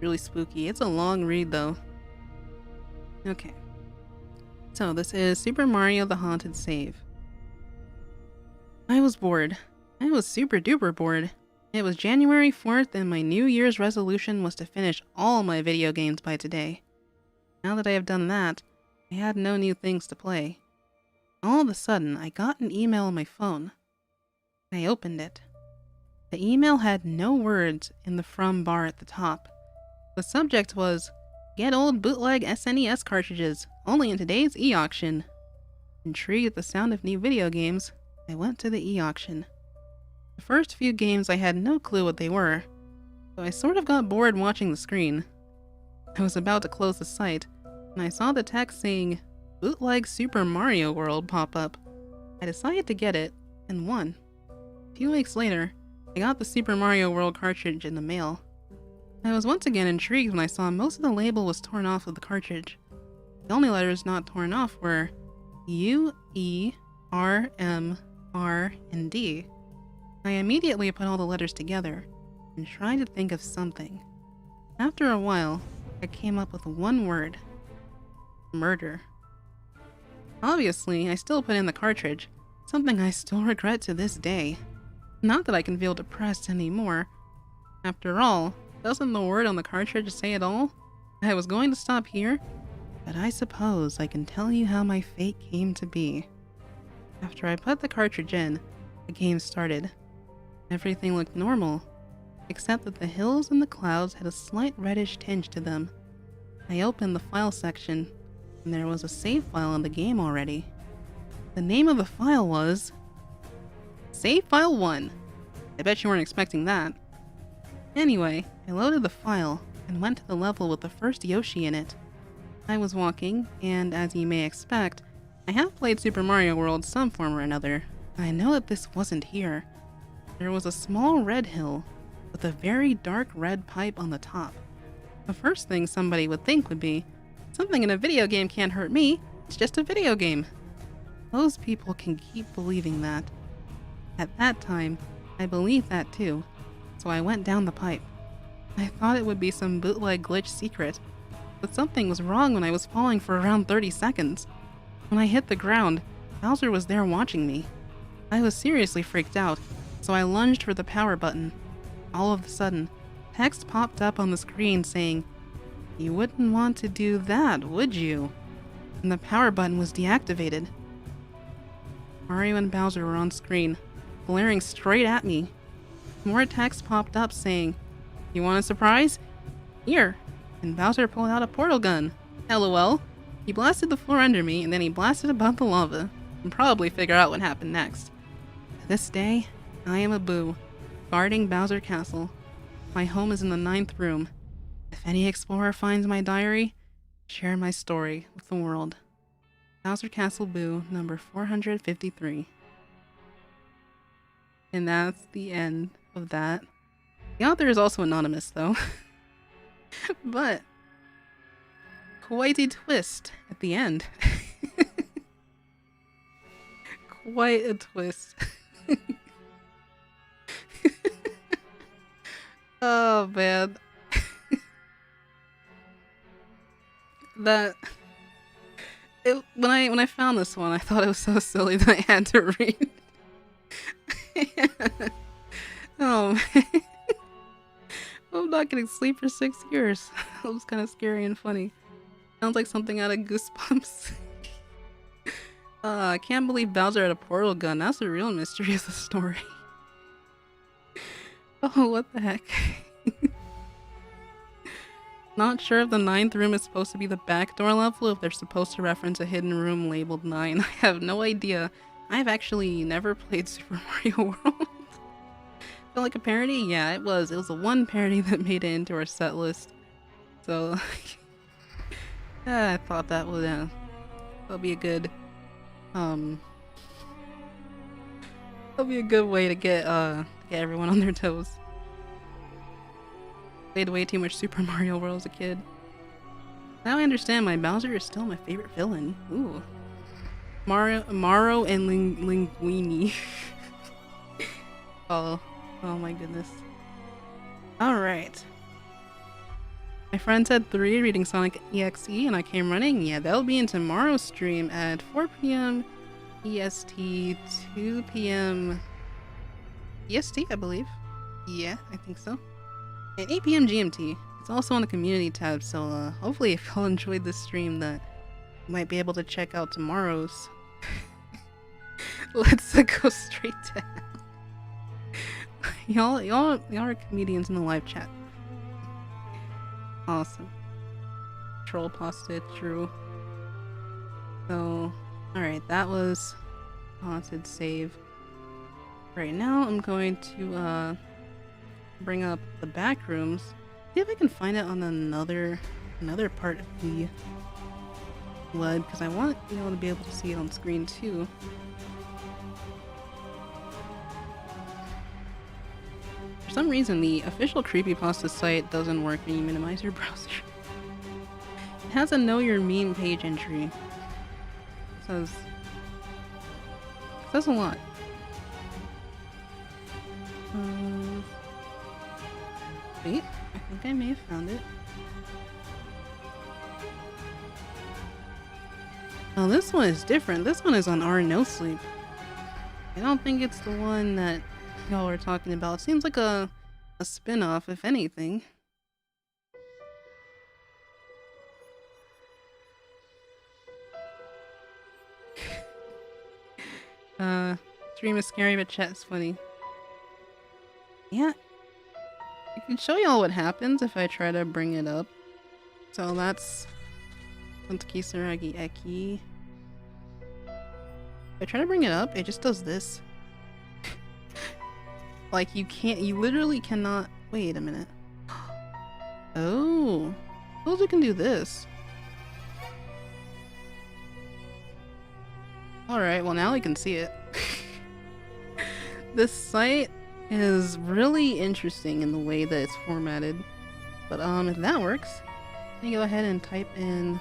really spooky. It's a long read, though. Okay. So, this is Super Mario the Haunted Save. I was bored. I was super duper bored. It was January 4th, and my New Year's resolution was to finish all my video games by today. Now that I have done that, I had no new things to play. All of a sudden, I got an email on my phone. I opened it. The email had no words in the from bar at the top. The subject was, "Get old bootleg SNES cartridges, only in today's e-auction." Intrigued at the sound of new video games, I went to the e-auction. The first few games I had no clue what they were, so I sort of got bored watching the screen. I was about to close the site, and I saw the text saying, "Bootleg Super Mario World" pop up. I decided to get it, and won. A few weeks later, I got the Super Mario World cartridge in the mail. I was once again intrigued when I saw most of the label was torn off of the cartridge. The only letters not torn off were U, E, R, M, R, and D. I immediately put all the letters together and tried to think of something. After a while, I came up with one word. Murder. Obviously, I still put in the cartridge, something I still regret to this day. Not that I can feel depressed anymore. After all, doesn't the word on the cartridge say it all? I was going to stop here, but I suppose I can tell you how my fate came to be. After I put the cartridge in, the game started. Everything looked normal, except that the hills and the clouds had a slight reddish tinge to them. I opened the file section, and there was a save file in the game already. The name of the file was Save File 1. I bet you weren't expecting that. Anyway, I loaded the file and went to the level with the first Yoshi in it. I was walking, and as you may expect, I have played Super Mario World some form or another. I know that this wasn't here. There was a small red hill with a very dark red pipe on the top. The first thing somebody would think would be, something in a video game can't hurt me, it's just a video game. Those people can keep believing that. At that time, I believed that too, so I went down the pipe. I thought it would be some bootleg glitch secret, but something was wrong when I was falling for around 30 seconds. When I hit the ground, Bowser was there watching me. I was seriously freaked out, so I lunged for the power button. All of a sudden, text popped up on the screen saying, "You wouldn't want to do that, would you?" And the power button was deactivated. Mario and Bowser were on screen, glaring straight at me. More text popped up saying, "You want a surprise? Here." And Bowser pulled out a portal gun. LOL. He blasted the floor under me, and then he blasted above the lava, and probably figure out what happened next. To this day, I am a Boo, guarding Bowser Castle. My home is in the 9th room. If any explorer finds my diary, share my story with the world. Bowser Castle Boo, number 453. And that's the end of that. The author is also anonymous, though. But quite a twist at the end. Quite a twist. Oh man. When I found this one, I thought it was so silly that I had to read. Oh man. I'm not getting sleep for 6 years. That was kind of scary and funny. Sounds like something out of Goosebumps. I can't believe Bowser had a portal gun. That's the real mystery of the story. Oh, what the heck. Not sure if the 9th room is supposed to be the backdoor level, if they're supposed to reference a hidden room labeled 9. I have no idea. I've actually never played Super Mario World. Feel like a parody? Yeah, it was. It was the one parody that made it into our set list. So, I thought that would that'll be a good that'll be a good way to get everyone on their toes. Played way too much Super Mario World as a kid. Now I understand my Bowser is still my favorite villain. Ooh. Maro and Linguini. Oh my goodness. Alright. My friend said 3 reading Sonic EXE and I came running. Yeah, that'll be in tomorrow's stream at 4 p.m. EST, 2 p.m. EST, I believe. Yeah, I think so. And 8 p.m. GMT. It's also on the community tab, so hopefully if y'all enjoyed this stream that you might be able to check out tomorrow's. Let's go straight down. Y'all are comedians in the live chat. Awesome. Troll pasta, true. So, alright, that was haunted save. Right now, I'm going to bring up the Backrooms. See if I can find it on another part of the LUD, because I want y'all to be able to see it on screen too. For some reason, the official creepypasta site doesn't work when you minimize your browser. It has a know your meme page entry. It says a lot. Wait, I think I may have found it. Oh, this one is different. This one is on our No Sleep. I don't think it's the one that y'all are talking about. It seems like a spin-off, if anything. Stream is scary, but chat's funny. Yeah. I can show y'all what happens if I try to bring it up. So that's Kisaragi Eki. If I try to bring it up, it just does this. Like you literally cannot. Wait a minute. Oh, suppose we can do this. Alright, well now we can see it. This site is really interesting in the way that it's formatted. But if that works, let me go ahead and type in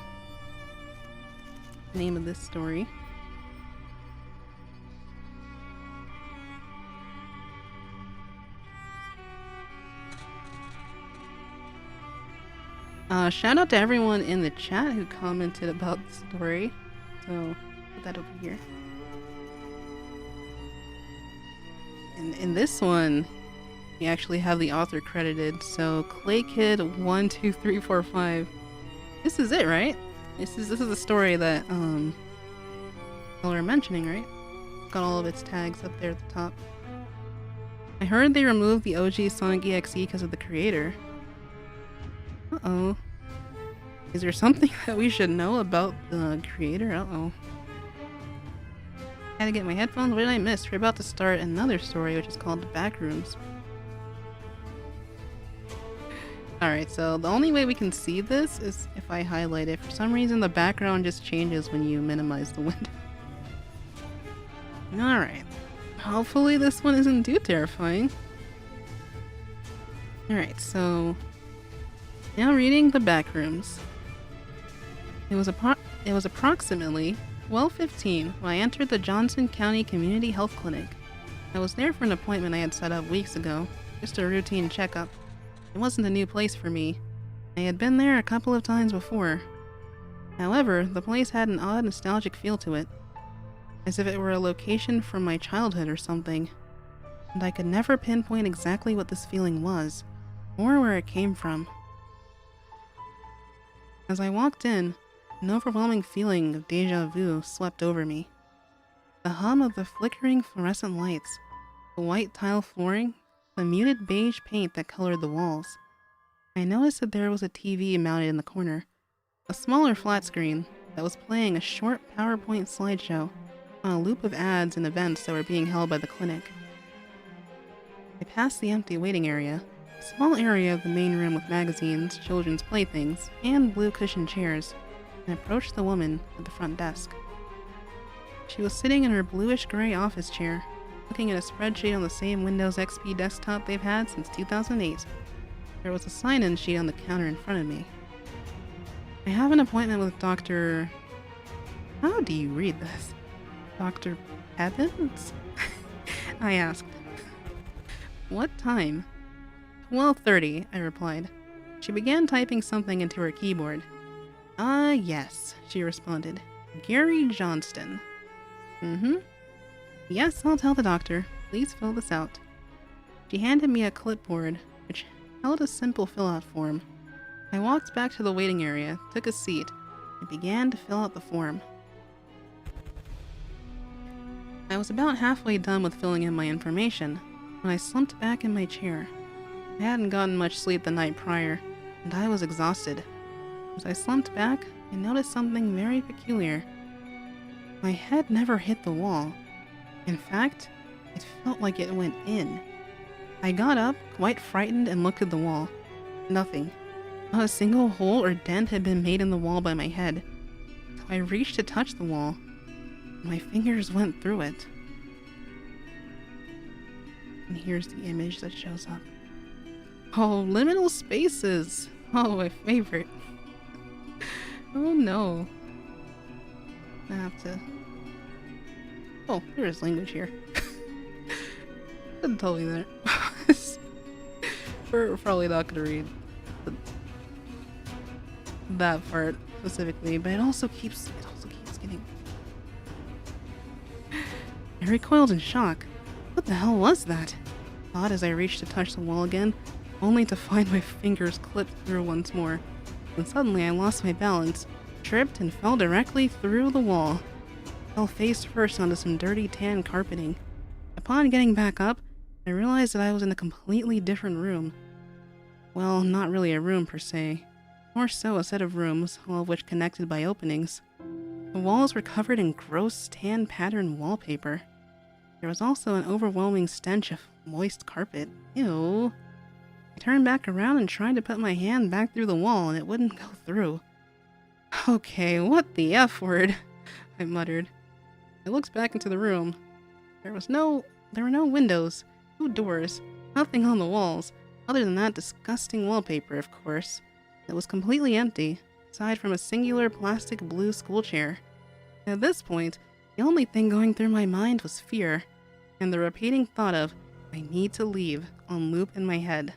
the name of this story. Shout out to everyone in the chat who commented about the story. So, put that over here. And in this one, we actually have the author credited. So, ClayKid12345. This is it, right? This is the story that y'all are mentioning, right? got all of its tags up there at the top. I heard they removed the OG Sonic EXE because of the creator. Uh-oh. Is there something that we should know about the creator? Uh-oh. Had to get my headphones. What did I miss? We're about to start another story, which is called The Backrooms. Alright, so the only way we can see this is if I highlight it. For some reason, the background just changes when you minimize the window. Alright. Hopefully this one isn't too terrifying. Alright, so... now reading The Backrooms. It was approximately 12:15 when I entered the Johnson County Community Health Clinic. I was there for an appointment I had set up weeks ago, just a routine checkup. It wasn't a new place for me. I had been there a couple of times before. However, the place had an odd nostalgic feel to it, as if it were a location from my childhood or something, and I could never pinpoint exactly what this feeling was, or where it came from. As I walked in, an overwhelming feeling of deja vu swept over me. The hum of the flickering fluorescent lights, the white tile flooring, the muted beige paint that colored the walls. I noticed that there was a TV mounted in the corner, a smaller flat screen that was playing a short PowerPoint slideshow on a loop of ads and events that were being held by the clinic. I passed the empty waiting area, a small area of the main room with magazines, children's playthings, and blue cushioned chairs, and approached the woman at the front desk. She was sitting in her bluish-gray office chair, looking at a spreadsheet on the same Windows XP desktop they've had since 2008. There was a sign-in sheet on the counter in front of me. I have an appointment with Dr. How do you read this? Dr. Evans? I asked. What time? 12:30, I replied. She began typing something into her keyboard. Yes, she responded. Gary Johnston. Yes, I'll tell the doctor. Please fill this out. She handed me a clipboard, which held a simple fill-out form. I walked back to the waiting area, took a seat, and began to fill out the form. I was about halfway done with filling in my information when I slumped back in my chair. I hadn't gotten much sleep the night prior, and I was exhausted. As I slumped back, I noticed something very peculiar. My head never hit the wall. In fact, it felt like it went in. I got up, quite frightened, and looked at the wall. Nothing. Not a single hole or dent had been made in the wall by my head. So I reached to touch the wall. My fingers went through it. And here's the image that shows up. Oh, liminal spaces! Oh, my favorite. Oh no. I have to... Oh, there is language here. Couldn't tell me that. We're probably not gonna read that part specifically, but it also keeps getting... I recoiled in shock. What the hell was that? I thought as I reached to touch the wall again, only to find my fingers clipped through once more. Then suddenly I lost my balance, tripped, and fell directly through the wall. I fell face first onto some dirty tan carpeting. Upon getting back up, I realized that I was in a completely different room. Well, not really a room per se. More so a set of rooms, all of which connected by openings. The walls were covered in gross tan pattern wallpaper. There was also an overwhelming stench of moist carpet. Ew. I turned back around and tried to put my hand back through the wall, and it wouldn't go through. Okay, what the F word? I muttered. I looked back into the room. There were no windows, no doors, nothing on the walls, other than that disgusting wallpaper, of course. It was completely empty, aside from a singular plastic blue school chair. At this point, the only thing going through my mind was fear, and the repeating thought of, I need to leave, on loop in my head.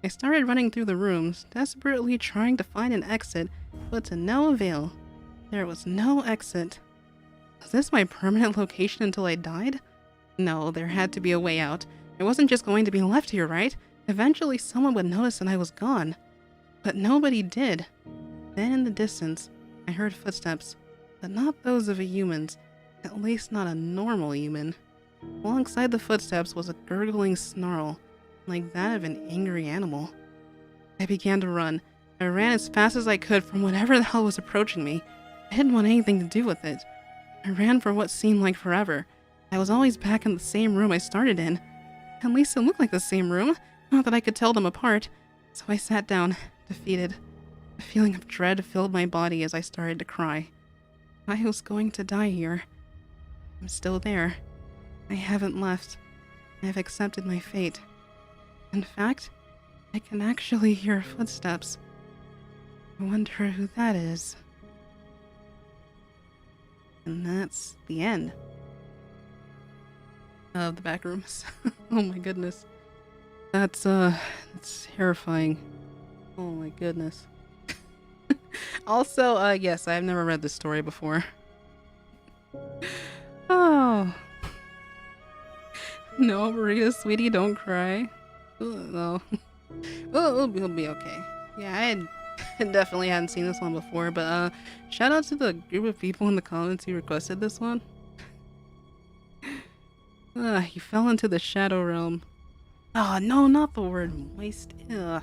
I started running through the rooms, desperately trying to find an exit, but to no avail. There was no exit. Was this my permanent location until I died? No, there had to be a way out. I wasn't just going to be left here, right? Eventually someone would notice that I was gone. But nobody did. Then in the distance, I heard footsteps, but not those of a human's. At least not a normal human. Alongside the footsteps was a gurgling snarl, like that of an angry animal. I began to run. I ran as fast as I could from whatever the hell was approaching me. I didn't want anything to do with it. I ran for what seemed like forever. I was always back in the same room I started in. At least it looked like the same room, not that I could tell them apart. So I sat down, defeated. A feeling of dread filled my body as I started to cry. I was going to die here. I'm still there. I haven't left. I have accepted my fate. In fact, I can actually hear footsteps. I wonder who that is. And that's the end of the Backrooms. Oh my goodness. That's terrifying. Oh my goodness. Also, yes, I've never read this story before. Oh. No, Marina, sweetie, don't cry. No. Well, it'll be okay. Yeah, I definitely hadn't seen this one before, but shout out to the group of people in the comments who requested this one. He fell into the shadow realm. Oh, no, not the word moist. Ugh.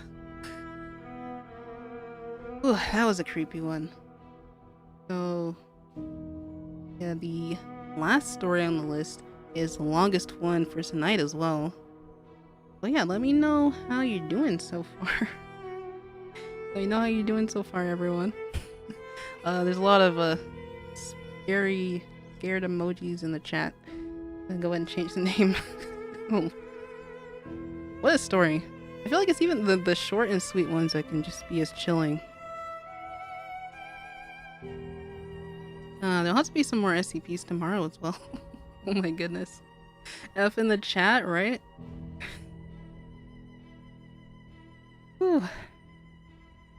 Ooh, that was a creepy one. So, yeah, the last story on the list is the longest one for tonight as well. But yeah, let me know how you're doing so far. Let me know how you're doing so far, everyone. There's a lot of scared emojis in the chat. I'll go ahead and change the name. Oh. What a story. I feel like it's even the short and sweet ones that can just be as chilling. There'll have to be some more SCPs tomorrow as well. Oh my goodness. F in the chat, right? Whew.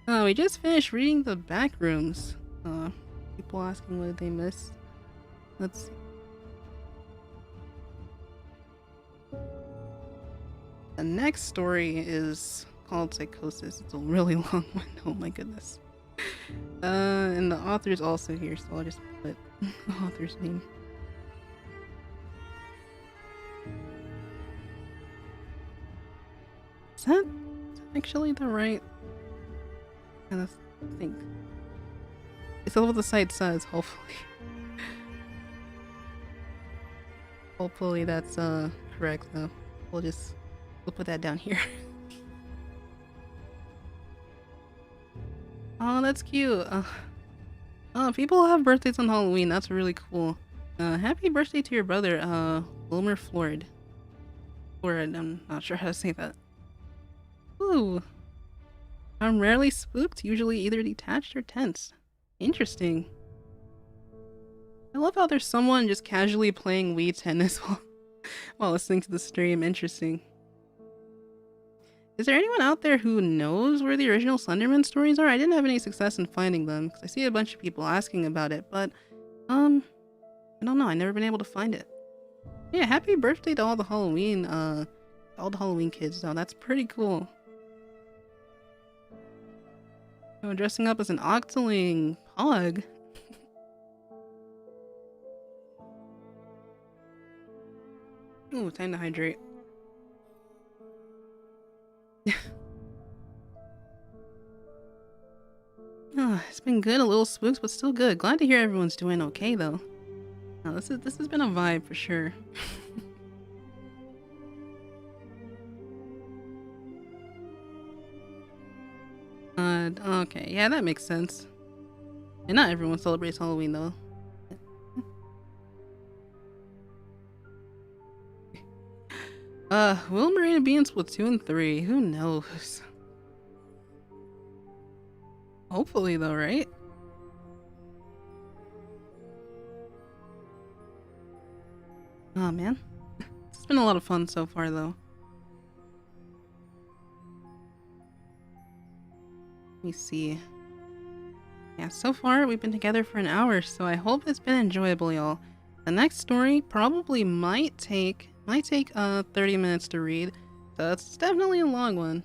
We just finished reading the Backrooms. People asking what they missed. Let's see. The next story is called Psychosis. It's a really long one. Oh my goodness. And the author's also here, so I'll just put the author's name. Is that actually the right? I think. It's what the site says, hopefully. Hopefully that's correct though. We'll put that down here. Oh, that's cute. People have birthdays on Halloween. That's really cool. Happy birthday to your brother, Wilmer Floyd. I'm not sure how to say that. Ooh. I'm rarely spooked, usually either detached or tense. Interesting. I love how there's someone just casually playing Wii tennis while listening to the stream. Interesting. Is there anyone out there who knows where the original Slenderman stories are? I didn't have any success in finding them, because I see a bunch of people asking about it, but, I don't know, I've never been able to find it. Yeah, happy birthday to all the Halloween kids, though. That's pretty cool. Oh, dressing up as an octoling pug. Ooh, time to hydrate. Oh, it's been good, a little spooks, but still good. Glad to hear everyone's doing okay, though. Oh, this has been a vibe for sure. Okay, yeah, that makes sense. And not everyone celebrates Halloween, though. Will Marina be in Splatoon 3? Who knows? Hopefully, though, right? Oh, man. It's been a lot of fun so far, though. Let me see. Yeah, so far we've been together for an hour, so I hope it's been enjoyable, y'all. The next story probably might take 30 minutes to read, so it's definitely a long one.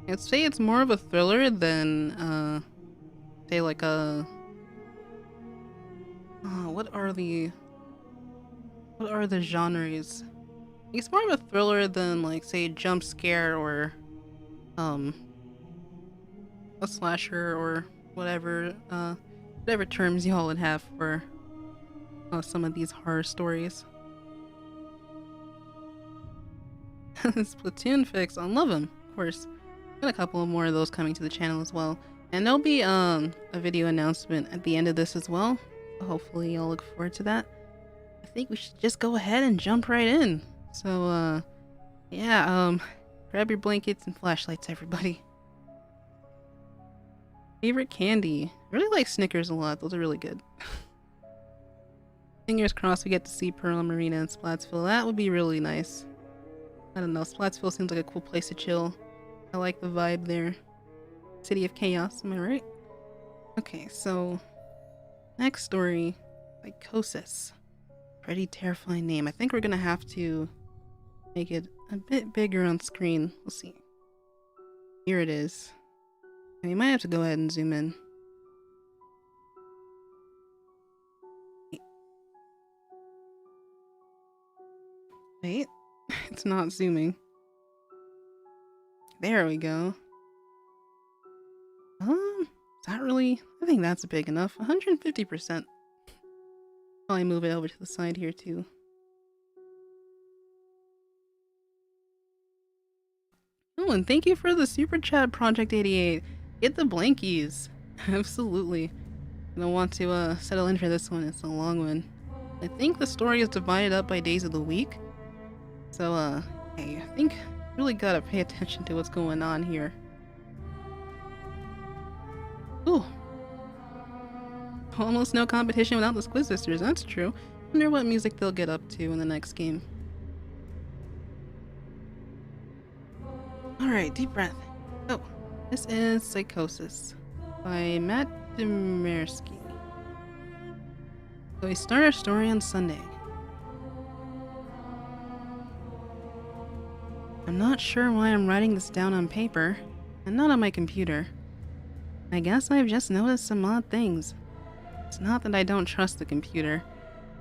I'd say it's more of a thriller than, say like a... what are the What are the genres? It's more of a thriller than, like, say, jump scare or a slasher or whatever whatever terms y'all would have for some of these horror stories. Splatoon fix, I love them, of course. Got a couple more of those coming to the channel as well, and there'll be a video announcement at the end of this as well. Hopefully you'll look forward to that. I think we should just go ahead and jump right in. So yeah, grab your blankets and flashlights, everybody. Favorite candy? I really like Snickers a lot. Those are really good. Fingers crossed we get to see Pearl, Marina, and Splatsville. That would be really nice. I don't know, Splatsville seems like a cool place to chill. I like the vibe there. City of Chaos, am I right? Okay, so next story, Psychosis. Pretty terrifying name. I think we're gonna have to make it a bit bigger on screen. We'll see. Here it is. And we might have to go ahead and zoom in. Wait, it's not zooming. There we go. Is that really? I think that's big enough. 150%. Probably move it over to the side here too. Oh, and thank you for the super chat, Project 88. Get the blankies. Absolutely. I don't want to settle in for this one. It's a long one. I think the story is divided up by days of the week. So, hey, I think really gotta pay attention to what's going on here. Ooh. Almost no competition without the Squiz Sisters, that's true. Wonder what music they'll get up to in the next game. Alright, deep breath. Oh, this is Psychosis by Matt Demersky. So we start our story on Sunday. I'm not sure why I'm writing this down on paper, and not on my computer. I guess I've just noticed some odd things. It's not that I don't trust the computer.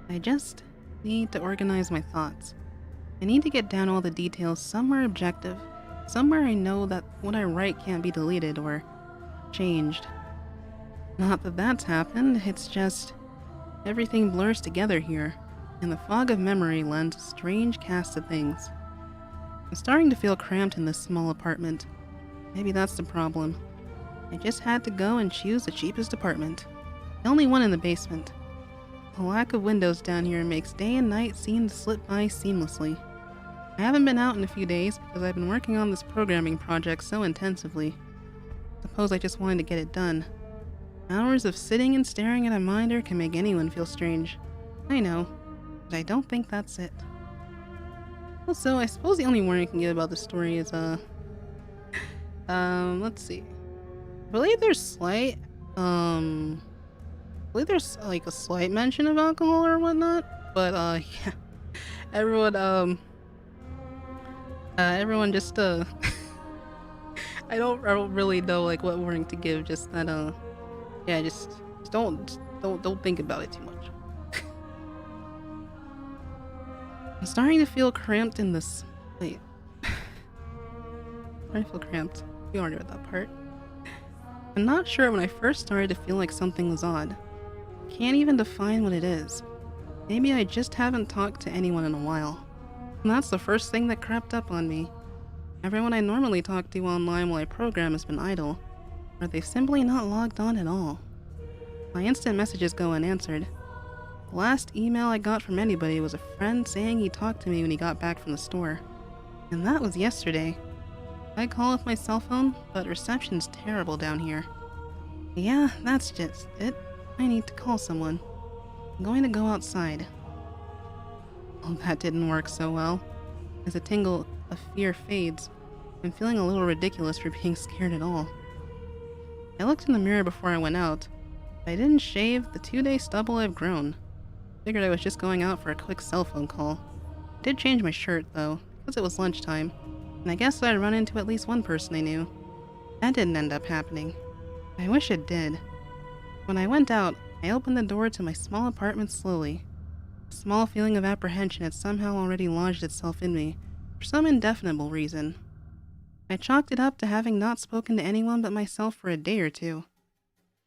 I just need to organize my thoughts. I need to get down all the details somewhere objective, somewhere I know that what I write can't be deleted or changed. Not that that's happened, it's just everything blurs together here, and the fog of memory lends a strange cast of things. I'm starting to feel cramped in this small apartment. Maybe that's the problem. I just had to go and choose the cheapest apartment. The only one in the basement. The lack of windows down here makes day and night seem to slip by seamlessly. I haven't been out in a few days because I've been working on this programming project so intensively. Suppose I just wanted to get it done. Hours of sitting and staring at a monitor can make anyone feel strange. I know, but I don't think that's it. Also, I suppose the only warning I can give about the story is, let's see. I believe there's like a slight mention of alcohol or whatnot, but, yeah. Everyone just, I don't really know, like, what warning to give, just that, yeah, just don't think about it too much. I'm starting to feel cramped in this. Wait. I feel cramped. We already read that part. I'm not sure when I first started to feel like something was odd. Can't even define what it is. Maybe I just haven't talked to anyone in a while. And that's the first thing that crept up on me. Everyone I normally talk to online while I program has been idle, or they've simply not logged on at all. My instant messages go unanswered. The last email I got from anybody was a friend saying he talked to me when he got back from the store. And that was yesterday. I call with my cell phone, but reception's terrible down here. Yeah, that's just it. I need to call someone. I'm going to go outside. Well, that didn't work so well. As a tingle of fear fades, I'm feeling a little ridiculous for being scared at all. I looked in the mirror before I went out. If I didn't shave the 2-day stubble I've grown. Figured I was just going out for a quick cell phone call. I did change my shirt, though, because it was lunchtime, and I guess I'd run into at least one person I knew. That didn't end up happening. I wish it did. When I went out, I opened the door to my small apartment slowly. A small feeling of apprehension had somehow already lodged itself in me, for some indefinable reason. I chalked it up to having not spoken to anyone but myself for a day or two.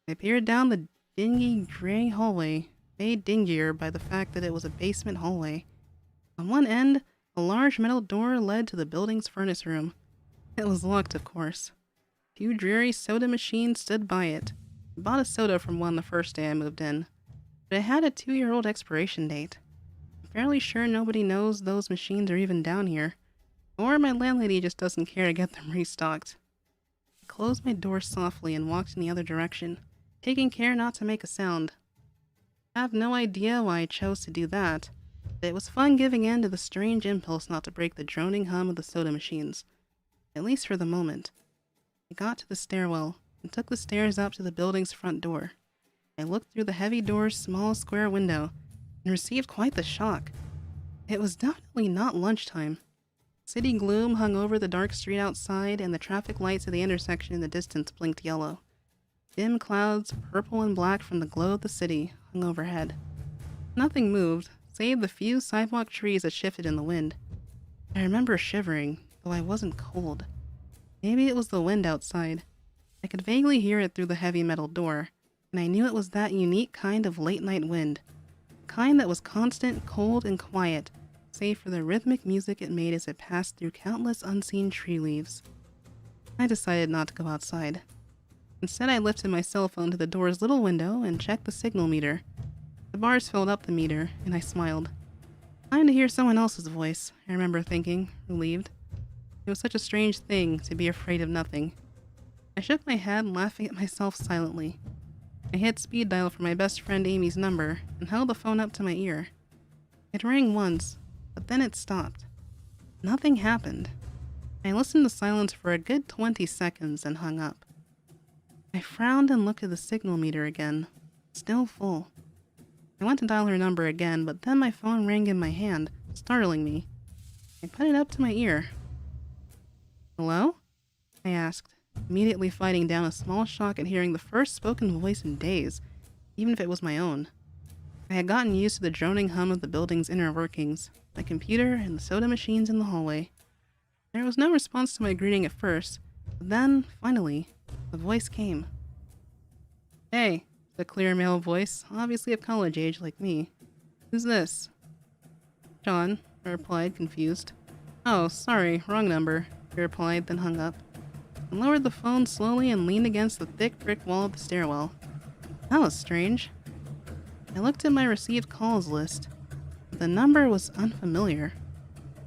I peered down the dingy gray hallway, made dingier by the fact that it was a basement hallway. On one end, a large metal door led to the building's furnace room. It was locked, of course. 2 dreary soda machines stood by it. I bought a soda from one the first day I moved in, but it had a 2-year-old expiration date. I'm fairly sure nobody knows those machines are even down here, or my landlady just doesn't care to get them restocked. I closed my door softly and walked in the other direction, taking care not to make a sound. I have no idea why I chose to do that, but it was fun giving in to the strange impulse not to break the droning hum of the soda machines, at least for the moment. I got to the stairwell and took the stairs up to the building's front door. I looked through the heavy door's small square window and received quite the shock. It was definitely not lunchtime. City gloom hung over the dark street outside, and the traffic lights at the intersection in the distance blinked yellow. Dim clouds, purple and black from the glow of the city, hung overhead. Nothing moved, save the few sidewalk trees that shifted in the wind. I remember shivering, though I wasn't cold. Maybe it was the wind outside. I could vaguely hear it through the heavy metal door, and I knew it was that unique kind of late-night wind. The kind that was constant, cold, and quiet, save for the rhythmic music it made as it passed through countless unseen tree leaves. I decided not to go outside. Instead, I lifted my cell phone to the door's little window and checked the signal meter. The bars filled up the meter, and I smiled. Time to hear someone else's voice, I remember thinking, relieved. It was such a strange thing to be afraid of nothing. I shook my head, laughing at myself silently. I hit speed dial for my best friend Amy's number and held the phone up to my ear. It rang once, but then it stopped. Nothing happened. I listened to silence for a good 20 seconds and hung up. I frowned and looked at the signal meter again, still full. I went to dial her number again, but then my phone rang in my hand, startling me. I put it up to my ear. "Hello?" I asked, immediately fighting down a small shock at hearing the first spoken voice in days, even if it was my own. I had gotten used to the droning hum of the building's inner workings, my computer and the soda machines in the hallway. There was no response to my greeting at first, but then, finally, the voice came. "Hey," the clear male voice, obviously of college age like me. "Who's this?" "John," I replied, confused. "Oh, sorry, wrong number," he replied, then hung up. I lowered the phone slowly and leaned against the thick brick wall of the stairwell. That was strange. I looked at my received calls list. The number was unfamiliar.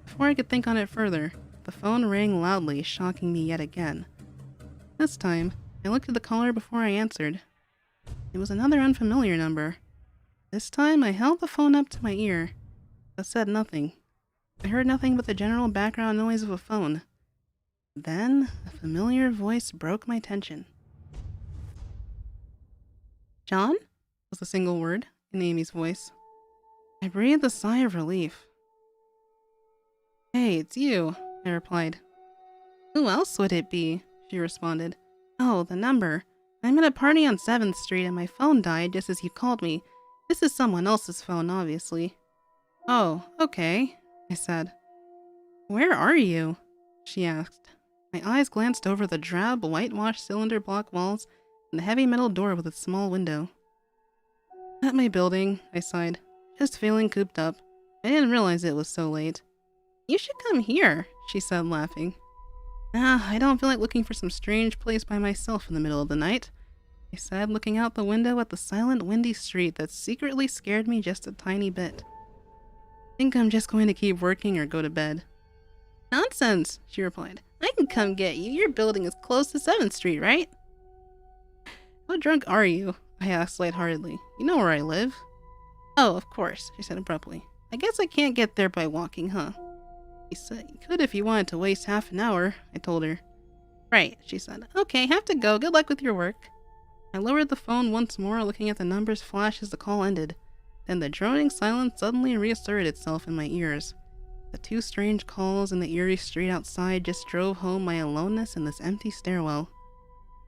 Before I could think on it further, the phone rang loudly, shocking me yet again. This time, I looked at the caller before I answered. It was another unfamiliar number. This time, I held the phone up to my ear, but said nothing. I heard nothing but the general background noise of a phone. Then, a familiar voice broke my tension. "John?" was the single word in Amy's voice. I breathed a sigh of relief. "Hey, it's you," I replied. "Who else would it be?" she responded. "Oh, the number. I'm at a party on 7th Street and my phone died just as you called me. This is someone else's phone, obviously." "Oh, okay," I said. "Where are you?" she asked. My eyes glanced over the drab, whitewashed cylinder block walls and the heavy metal door with its small window. "At my building," I sighed. "Just feeling cooped up. I didn't realize it was so late." "You should come here," she said, laughing. I don't feel like looking for some strange place by myself in the middle of the night," I said, looking out the window at the silent, windy street that secretly scared me just a tiny bit. "I think I'm just going to keep working or go to bed." "Nonsense," she replied. "I can come get you. Your building is close to 7th Street, right?" "How drunk are you?" I asked lightheartedly. "You know where I live." "Oh, of course," she said abruptly. "I guess I can't get there by walking, huh?" "You said you could if you wanted to waste half an hour," I told her. "Right," she said. "Okay, have to go. Good luck with your work." I lowered the phone once more, looking at the numbers flash as the call ended. Then the droning silence suddenly reasserted itself in my ears. The 2 strange calls in the eerie street outside just drove home my aloneness in this empty stairwell.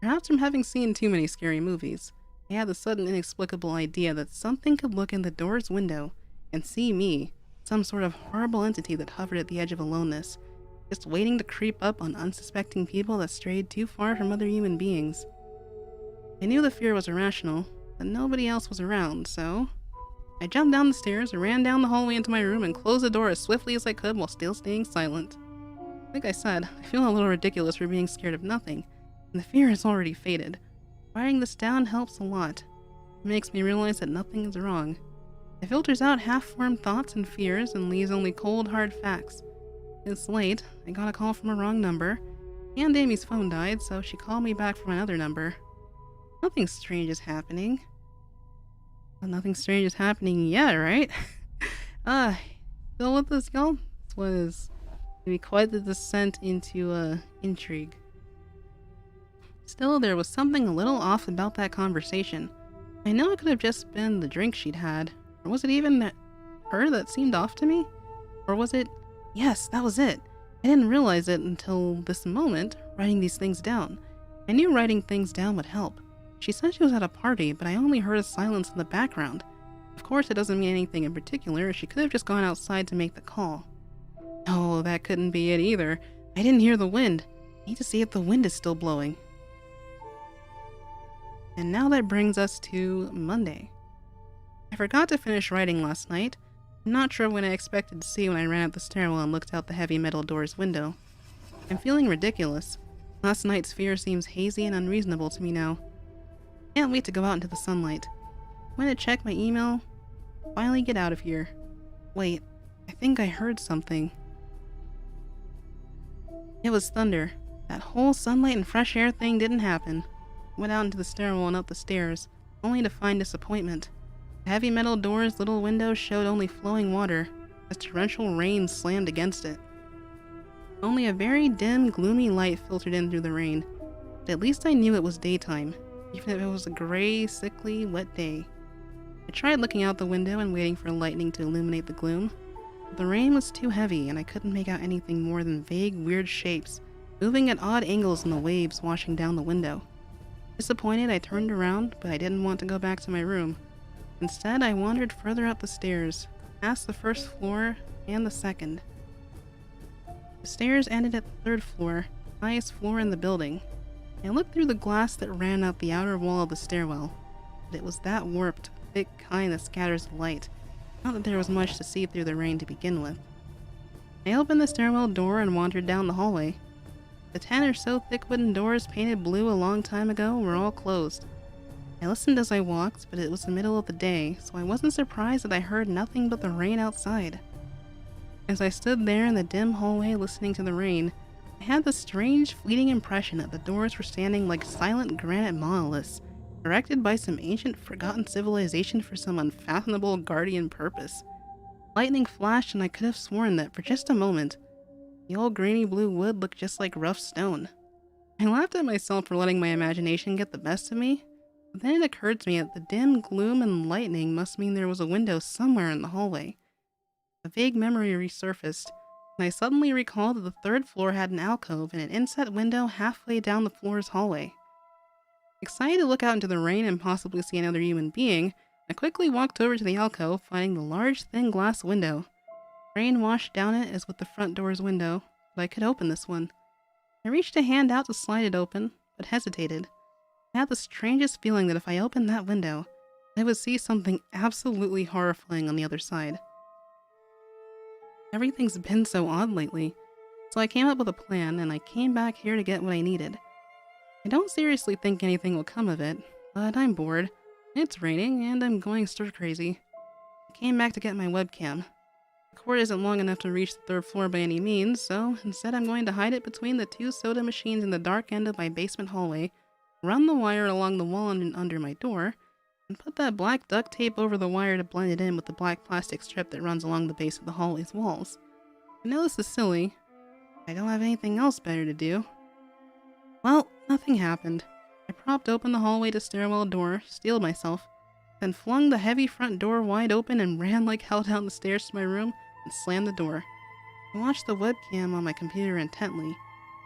Perhaps from having seen too many scary movies, I had the sudden inexplicable idea that something could look in the door's window and see me, some sort of horrible entity that hovered at the edge of aloneness, just waiting to creep up on unsuspecting people that strayed too far from other human beings. I knew the fear was irrational, but nobody else was around, so I jumped down the stairs, ran down the hallway into my room, and closed the door as swiftly as I could while still staying silent. Like I said, I feel a little ridiculous for being scared of nothing, and the fear has already faded. Writing this down helps a lot. It makes me realize that nothing is wrong. It filters out half-formed thoughts and fears and leaves only cold, hard facts. It's late, I got a call from a wrong number, and Amy's phone died, so she called me back from another number. Nothing strange is happening. Well, nothing strange is happening yet, right? Still with us, y'all? This was maybe quite the descent into, intrigue. Still, there was something a little off about that conversation. I know it could have just been the drink she'd had, or was it even her that seemed off to me? Or was it... Yes, that was it. I didn't realize it until this moment, writing these things down. I knew writing things down would help. She said she was at a party, but I only heard a silence in the background. Of course, it doesn't mean anything in particular. She could have just gone outside to make the call. No, that couldn't be it either. I didn't hear the wind. I need to see if the wind is still blowing. And now that brings us to Monday. I forgot to finish writing last night. I'm not sure what I expected to see when I ran up the stairwell and looked out the heavy metal door's window. I'm feeling ridiculous. Last night's fear seems hazy and unreasonable to me now. Can't wait to go out into the sunlight. I'm going to check my email. Finally get out of here. Wait, I think I heard something. It was thunder. That whole sunlight and fresh air thing didn't happen. Went out into the stairwell and up the stairs, only to find disappointment. The heavy metal door's little window showed only flowing water, as torrential rain slammed against it. Only a very dim, gloomy light filtered in through the rain, but at least I knew it was daytime, even if it was a gray, sickly, wet day. I tried looking out the window and waiting for lightning to illuminate the gloom, but the rain was too heavy and I couldn't make out anything more than vague, weird shapes, moving at odd angles in the waves washing down the window. Disappointed, I turned around, but I didn't want to go back to my room. Instead, I wandered further up the stairs, past the first floor and the second. The stairs ended at the third floor, highest floor in the building. I looked through the glass that ran out the outer wall of the stairwell, but it was that warped, thick kind that scatters the light. Not that there was much to see through the rain to begin with. I opened the stairwell door and wandered down the hallway. The 10 or so thick wooden doors painted blue a long time ago were all closed. I listened as I walked, but it was the middle of the day, so I wasn't surprised that I heard nothing but the rain outside. As I stood there in the dim hallway listening to the rain, I had the strange, fleeting impression that the doors were standing like silent granite monoliths, erected by some ancient, forgotten civilization for some unfathomable guardian purpose. Lightning flashed and I could have sworn that, for just a moment, the old grainy blue wood looked just like rough stone. I laughed at myself for letting my imagination get the best of me, but then it occurred to me that the dim gloom and lightning must mean there was a window somewhere in the hallway. A vague memory resurfaced, and I suddenly recalled that the third floor had an alcove and an inset window halfway down the floor's hallway. Excited to look out into the rain and possibly see another human being, I quickly walked over to the alcove, finding the large, thin glass window. Rain washed down it as with the front door's window, but I could open this one. I reached a hand out to slide it open, but hesitated. I had the strangest feeling that if I opened that window, I would see something absolutely horrifying on the other side. Everything's been so odd lately, so I came up with a plan and I came back here to get what I needed. I don't seriously think anything will come of it, but I'm bored. It's raining and I'm going stir crazy. I came back to get my webcam. The cord isn't long enough to reach the third floor by any means, so instead I'm going to hide it between the 2 soda machines in the dark end of my basement hallway, run the wire along the wall and under my door, and put that black duct tape over the wire to blend it in with the black plastic strip that runs along the base of the hallway's walls. I know this is silly. I don't have anything else better to do. Well, nothing happened. I propped open the hallway to stairwell door, steeled myself, then flung the heavy front door wide open and ran like hell down the stairs to my room and slammed the door. I watched the webcam on my computer intently,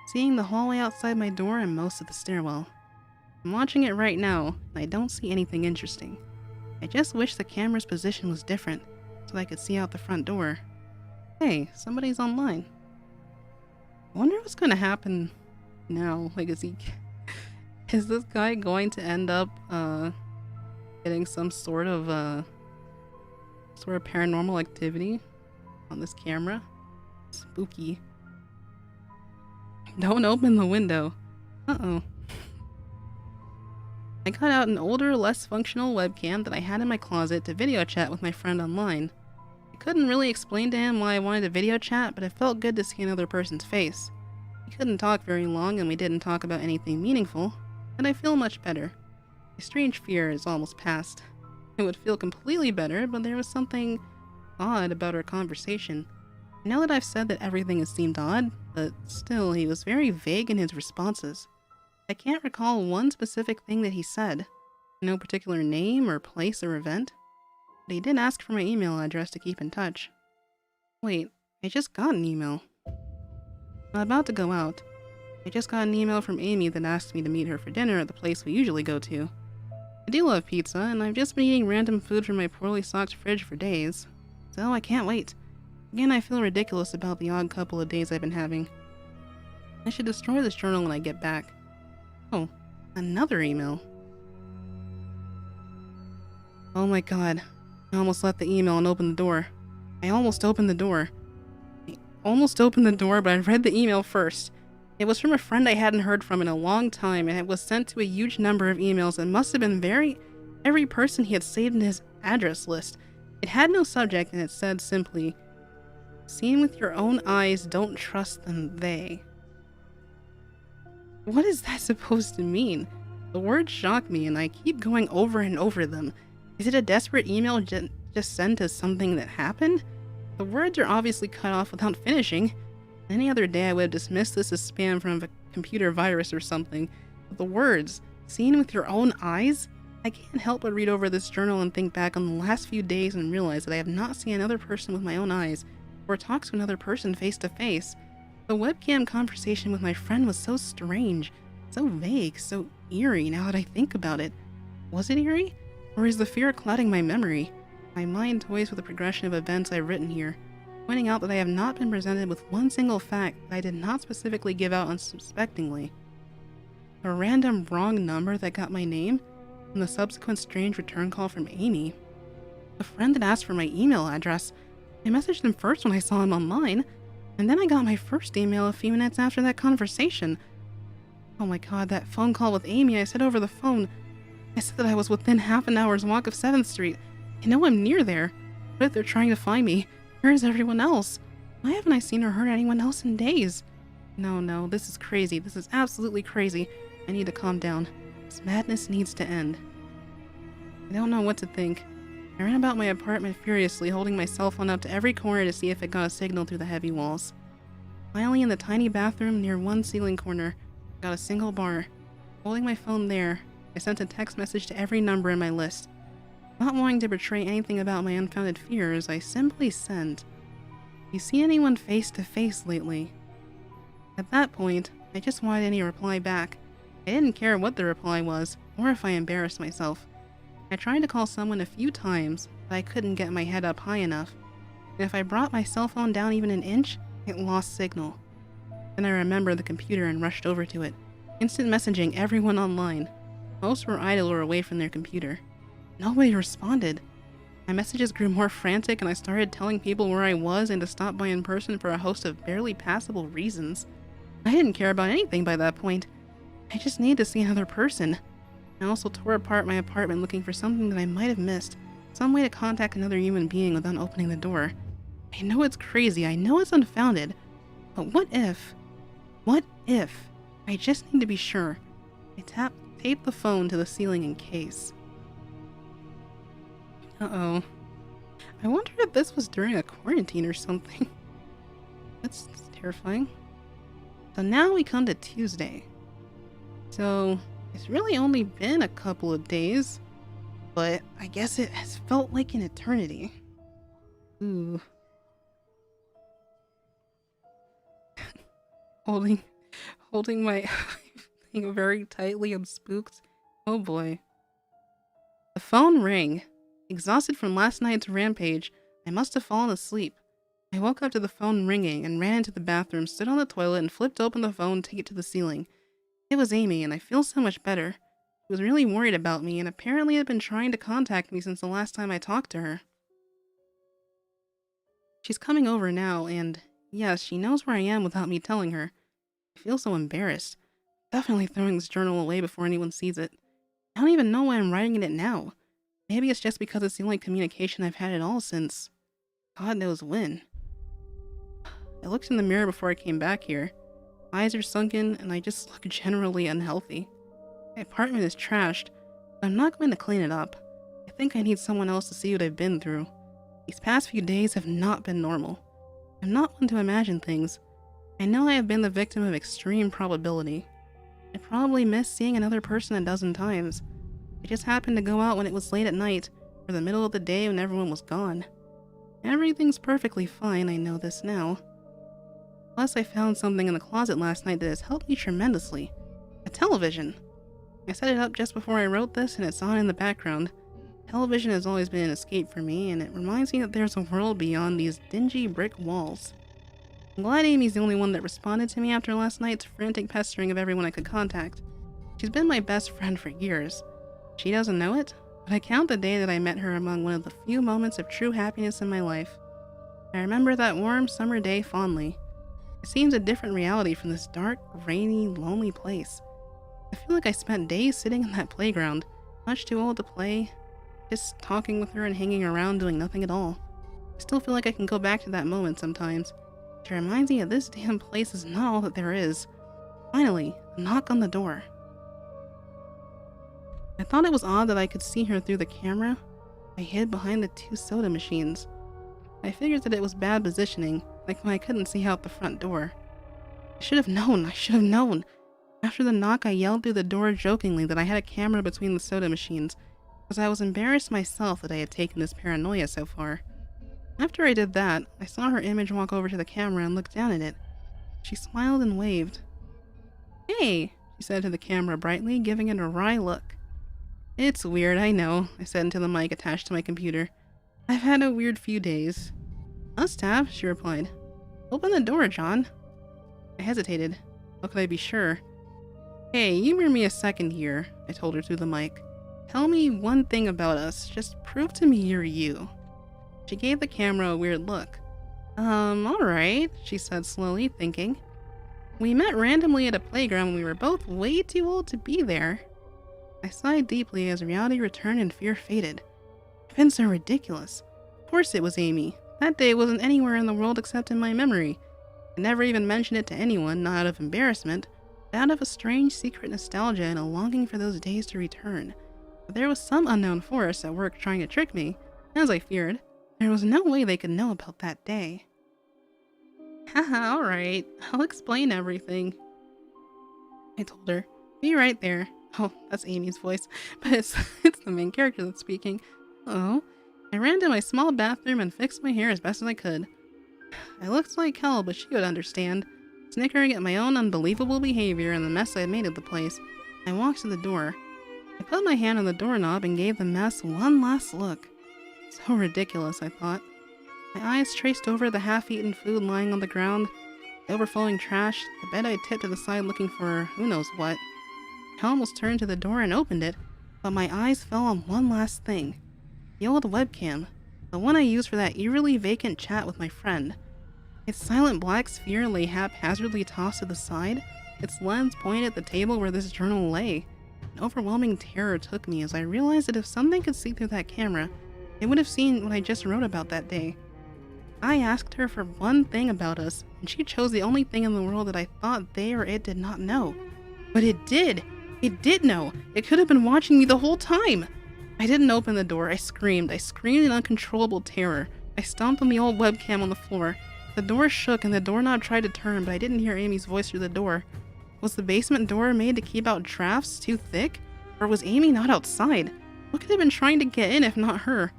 seeing the hallway outside my door and most of the stairwell. I'm watching it right now, and I don't see anything interesting. I just wish the camera's position was different, so I could see out the front door. Hey, somebody's online. I wonder what's gonna happen now. Like, is this guy going to end up getting some sort of paranormal activity on this camera? Spooky. Don't open the window. Uh-oh. I got out an older, less functional webcam that I had in my closet to video chat with my friend online. I couldn't really explain to him why I wanted to video chat, but it felt good to see another person's face. We couldn't talk very long and we didn't talk about anything meaningful, but I feel much better. My strange fear is almost past. It would feel completely better, but there was something odd about our conversation. I know that I've said that everything has seemed odd, but still, he was very vague in his responses. I can't recall one specific thing that he said, no particular name or place or event, but he did ask for my email address to keep in touch. Wait, I just got an email. I'm about to go out. I just got an email from Amy that asked me to meet her for dinner at the place we usually go to. I do love pizza, and I've just been eating random food from my poorly stocked fridge for days, so I can't wait. Again, I feel ridiculous about the odd couple of days I've been having. I should destroy this journal when I get back. Oh, another email. Oh my god. I almost left the email and opened the door. I almost opened the door, but I read the email first. It was from a friend I hadn't heard from in a long time, and it was sent to a huge number of emails and must have been every person he had saved in his address list. It had no subject, and it said simply, "Seen with your own eyes, don't trust them, they." What is that supposed to mean? The words shock me, and I keep going over and over them. Is it a desperate email just sent to something that happened? The words are obviously cut off without finishing. Any other day I would have dismissed this as spam from a computer virus or something. But the words, "seen with your own eyes"? I can't help but read over this journal and think back on the last few days and realize that I have not seen another person with my own eyes, or talked to another person face to face. The webcam conversation with my friend was so strange, so vague, so eerie now that I think about it. Was it eerie? Or is the fear clouding my memory? My mind toys with the progression of events I've written here, pointing out that I have not been presented with one single fact that I did not specifically give out unsuspectingly. A random wrong number that got my name, and the subsequent strange return call from Amy. A friend that asked for my email address. I messaged him first when I saw him online, and then I got my first email a few minutes after that conversation. Oh my god, that phone call with Amy, I said over the phone. I said that I was within half an hour's walk of 7th Street. I know I'm near there. What if they're trying to find me? Where is everyone else? Why haven't I seen or heard anyone else in days? No, this is crazy. This is absolutely crazy. I need to calm down. This madness needs to end. I don't know what to think. I ran about my apartment furiously, holding my cell phone up to every corner to see if it got a signal through the heavy walls. Finally, in the tiny bathroom near one ceiling corner, I got a single bar. Holding my phone there, I sent a text message to every number in my list. Not wanting to betray anything about my unfounded fears, I simply sent, "You see anyone face to face lately?" At that point, I just wanted any reply back. I didn't care what the reply was, or if I embarrassed myself. I tried to call someone a few times, but I couldn't get my head up high enough. And if I brought my cell phone down even an inch, it lost signal. Then I remembered the computer and rushed over to it, instant messaging everyone online. Most were idle or away from their computer. Nobody responded. My messages grew more frantic, and I started telling people where I was and to stop by in person for a host of barely passable reasons. I didn't care about anything by that point. I just needed to see another person. I also tore apart my apartment looking for something that I might have missed, some way to contact another human being without opening the door. I know it's crazy, I know it's unfounded, but what if? I just need to be sure. I taped the phone to the ceiling in case. Uh-oh. I wonder if this was during a quarantine or something. That's terrifying. So now we come to Tuesday. So it's really only been a couple of days, but I guess it has felt like an eternity. Ooh. holding my thing very tightly, I'm spooked. Oh boy. The phone rang. Exhausted from last night's rampage, I I must have fallen asleep. I woke up to the phone ringing and ran into the bathroom, stood on the toilet, and flipped open the phone taped to the ceiling. It was Amy, and I feel so much better. She was really worried about me and apparently had been trying to contact me since the last time I talked to her. She's coming over now, and yes, she knows where I am without me telling her. I feel so embarrassed. Definitely throwing this journal away before anyone sees it. I don't even know why I'm writing in it now. Maybe it's just because it's the only communication I've had at all since God knows when. I looked in the mirror before I came back here. My eyes are sunken and I just look generally unhealthy. My apartment is trashed, but I'm not going to clean it up. I think I need someone else to see what I've been through. These past few days have not been normal. I'm not one to imagine things. I know I have been the victim of extreme probability. I probably missed seeing another person a dozen times. I just happened to go out when it was late at night, or the middle of the day when everyone was gone. Everything's perfectly fine, I know this now. Plus, I found something in the closet last night that has helped me tremendously. A television. I set it up just before I wrote this and it's on in the background. Television has always been an escape for me, and it reminds me that there's a world beyond these dingy brick walls. I'm glad Amy's the only one that responded to me after last night's frantic pestering of everyone I could contact. She's been my best friend for years. She doesn't know it, but I count the day that I met her among one of the few moments of true happiness in my life. I remember that warm summer day fondly. It seems a different reality from this dark, rainy, lonely place. I feel like I spent days sitting in that playground, much too old to play, just talking with her and hanging around doing nothing at all. I still feel like I can go back to that moment sometimes. It reminds me that this damn place is not all that there is. Finally, a knock on the door. I thought it was odd that I could see her through the camera. I hid behind the 2 soda machines. I figured that it was bad positioning, like when I couldn't see out the front door. I should have known. After the knock, I yelled through the door jokingly that I had a camera between the soda machines, because I was embarrassed myself that I had taken this paranoia so far. After I did that, I saw her image walk over to the camera and look down at it. She smiled and waved. "Hey," she said to the camera brightly, giving it a wry look. "It's weird, I know," I said into the mic attached to my computer. "I've had a weird few days." "Must have," she replied. "Open the door, John." I hesitated. How could I be sure? "Hey, humor me a second here," I told her through the mic. "Tell me one thing about us. Just prove to me you're you." She gave the camera a weird look. Alright," she said slowly, thinking. "We met randomly at a playground when we were both way too old to be there." I sighed deeply as reality returned and fear faded. I've been so ridiculous. Of course it was Amy. That day wasn't anywhere in the world except in my memory. I never even mentioned it to anyone, not out of embarrassment, but out of a strange secret nostalgia and a longing for those days to return. But there was some unknown force at work trying to trick me, as I feared. There was no way they could know about that day. "Haha, alright, I'll explain everything," I told her. "Be right there." Oh, that's Amy's voice, but it's the main character that's speaking. Oh, I ran to my small bathroom and fixed my hair as best as I could. I looked like hell, but she would understand. Snickering at my own unbelievable behavior and the mess I had made of the place, I walked to the door. I put my hand on the doorknob and gave the mess one last look. So ridiculous, I thought. My eyes traced over the half-eaten food lying on the ground, the overflowing trash, the bed I tipped to the side looking for who knows what. I almost turned to the door and opened it, but my eyes fell on one last thing. The old webcam, the one I used for that eerily vacant chat with my friend. Its silent black sphere lay haphazardly tossed to the side, its lens pointed at the table where this journal lay. An overwhelming terror took me as I realized that if something could see through that camera, it would have seen what I just wrote about that day. I asked her for one thing about us, and she chose the only thing in the world that I thought they or it did not know. But it did! It did know! It could have been watching me the whole time! I didn't open the door. I screamed in uncontrollable terror. I stomped on the old webcam on the floor. The door shook and the doorknob tried to turn, but I didn't hear Amy's voice through the door. Was the basement door made to keep out drafts too thick? Or was Amy not outside? What could have been trying to get in if not her?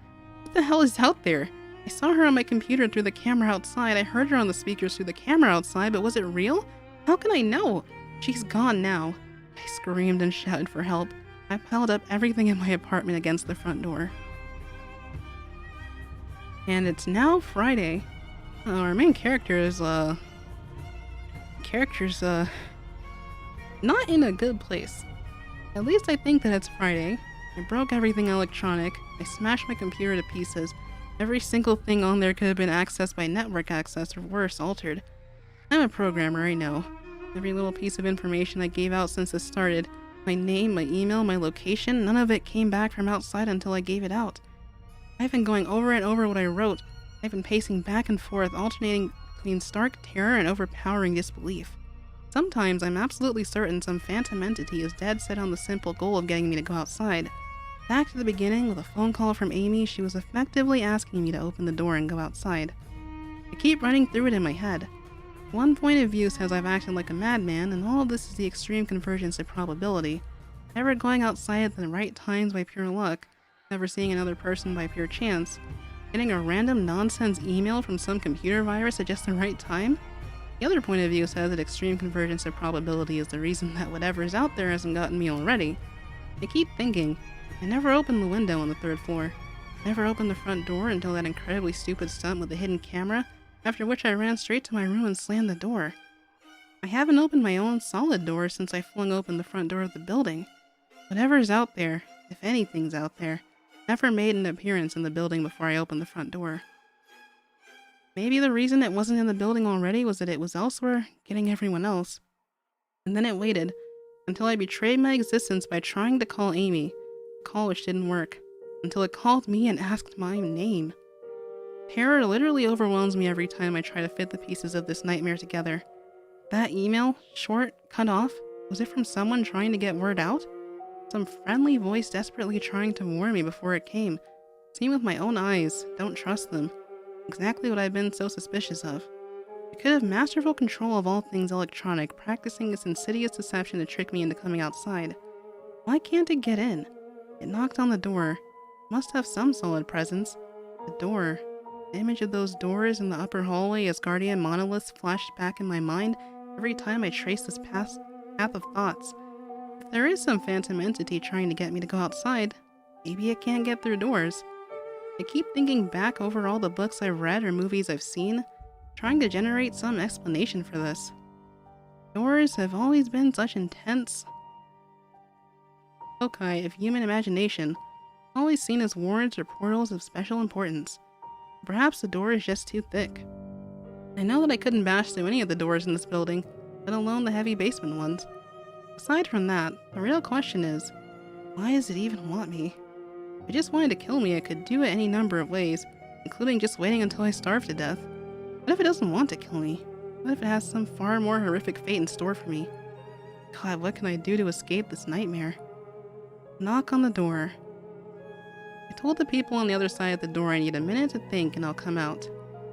What the hell is out there? I saw her on my computer through the camera outside. I heard her on the speakers through the camera outside, but was it real? How can I know? She's gone now. I screamed and shouted for help. I piled up everything in my apartment against the front door. And it's now Friday. Our main character is, not in a good place. At least I think that it's Friday. I broke everything electronic. I smashed my computer to pieces. Every single thing on there could have been accessed by network access or worse, altered. I'm a programmer, I know. Every little piece of information I gave out since this started, my name, my email, my location, none of it came back from outside until I gave it out. I've been going over and over what I wrote. I've been pacing back and forth, alternating between stark terror and overpowering disbelief. Sometimes I'm absolutely certain some phantom entity is dead set on the simple goal of getting me to go outside. Back to the beginning, with a phone call from Amy, she was effectively asking me to open the door and go outside. I keep running through it in my head. One point of view says I've acted like a madman, and all of this is the extreme convergence of probability. Never going outside at the right times by pure luck, never seeing another person by pure chance, getting a random nonsense email from some computer virus at just the right time. The other point of view says that extreme convergence of probability is the reason that whatever is out there hasn't gotten me already. I keep thinking, I never opened the window on the 3rd floor. Never opened the front door until that incredibly stupid stunt with the hidden camera, after which I ran straight to my room and slammed the door. I haven't opened my own solid door since I flung open the front door of the building. Whatever is out there, if anything's out there, never made an appearance in the building before I opened the front door. Maybe the reason it wasn't in the building already was that it was elsewhere, getting everyone else. And then it waited, until I betrayed my existence by trying to call Amy, a call which didn't work, until it called me and asked my name. Terror literally overwhelms me every time I try to fit the pieces of this nightmare together. That email, short, cut off, was it from someone trying to get word out? Some friendly voice desperately trying to warn me before it came. Seen with my own eyes, don't trust them. Exactly what I've been so suspicious of. It could have masterful control of all things electronic, practicing its insidious deception to trick me into coming outside. Why can't it get in? It knocked on the door. Must have some solid presence. The door. The image of those doors in the upper hallway as guardian monoliths flashed back in my mind every time I traced this path of thoughts. If there is some phantom entity trying to get me to go outside, maybe it can't get through doors. I keep thinking back over all the books I've read or movies I've seen, trying to generate some explanation for this. Doors have always been such intense foci of human imagination, always seen as warrants or portals of special importance. Perhaps the door is just too thick. I know that I couldn't bash through any of the doors in this building, let alone the heavy basement ones. Aside from that, the real question is, why does it even want me? If it just wanted to kill me, it could do it any number of ways, including just waiting until I starve to death. What if it doesn't want to kill me? What if it has some far more horrific fate in store for me? God, what can I do to escape this nightmare? Knock on the door. I told the people on the other side of the door I need a minute to think and I'll come out.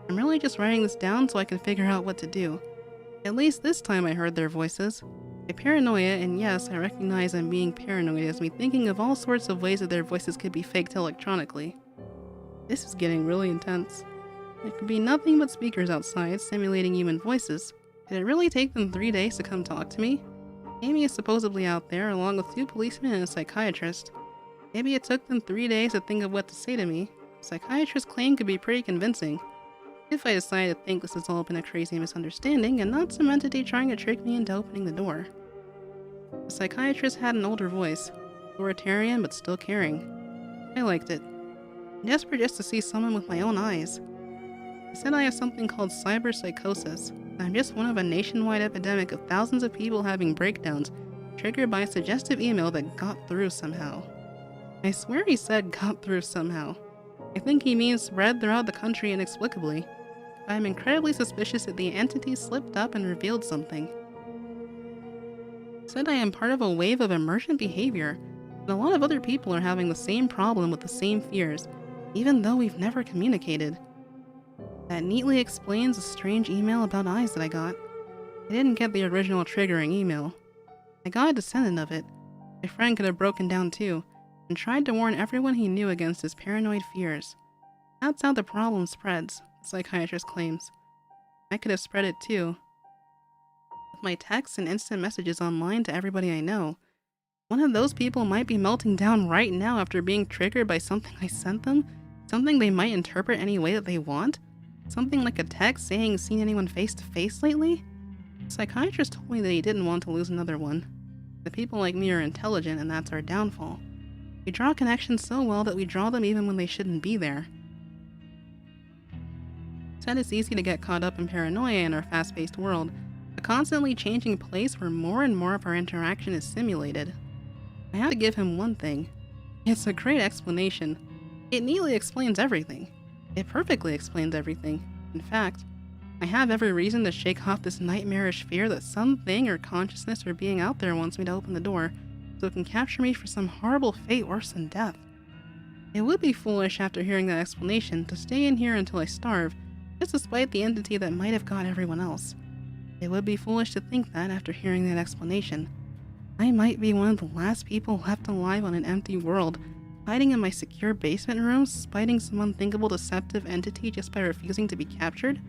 I'm really just writing this down so I can figure out what to do. At least this time I heard their voices. My paranoia, and yes, I recognize I'm being paranoid, has me thinking of all sorts of ways that their voices could be faked electronically. This is getting really intense. There could be nothing but speakers outside, simulating human voices. Did it really take them 3 days to come talk to me? Amy is supposedly out there, along with 2 policemen and a psychiatrist. Maybe it took them 3 days to think of what to say to me. The psychiatrist's claim could be pretty convincing. If I decide to think this has all been a crazy misunderstanding and not some entity trying to trick me into opening the door. The psychiatrist had an older voice, authoritarian but still caring. I liked it. Desperate just to see someone with my own eyes. He said I have something called cyber psychosis, and I'm just one of a nationwide epidemic of thousands of people having breakdowns, triggered by a suggestive email that got through somehow. I swear he said got through somehow. I think he means spread throughout the country inexplicably. I'm incredibly suspicious that the entity slipped up and revealed something. He said I am part of a wave of emergent behavior, and a lot of other people are having the same problem with the same fears, even though we've never communicated. That neatly explains the strange email about eyes that I got. I didn't get the original triggering email. I got a descendant of it. My friend could have broken down too, and tried to warn everyone he knew against his paranoid fears. That's how the problem spreads, the psychiatrist claims. I could have spread it too. With my texts and instant messages online to everybody I know, one of those people might be melting down right now after being triggered by something I sent them, Something they might interpret any way that they want? Something like a text saying seen anyone face to face lately? The psychiatrist told me that he didn't want to lose another one. The people like me are intelligent and that's our downfall. We draw connections so well that we draw them even when they shouldn't be there. Said it's easy to get caught up in paranoia in our fast-paced world, a constantly changing place where more and more of our interaction is simulated. I have to give him one thing. It's a great explanation. It neatly explains everything. It perfectly explains everything. In fact, I have every reason to shake off this nightmarish fear that something or consciousness or being out there wants me to open the door so it can capture me for some horrible fate worse than death. It would be foolish after hearing that explanation to stay in here until I starve, just despite the entity that might have got everyone else. It would be foolish to think that after hearing that explanation. I might be one of the last people left alive on an empty world, hiding in my secure basement rooms, fighting some unthinkable deceptive entity just by refusing to be captured.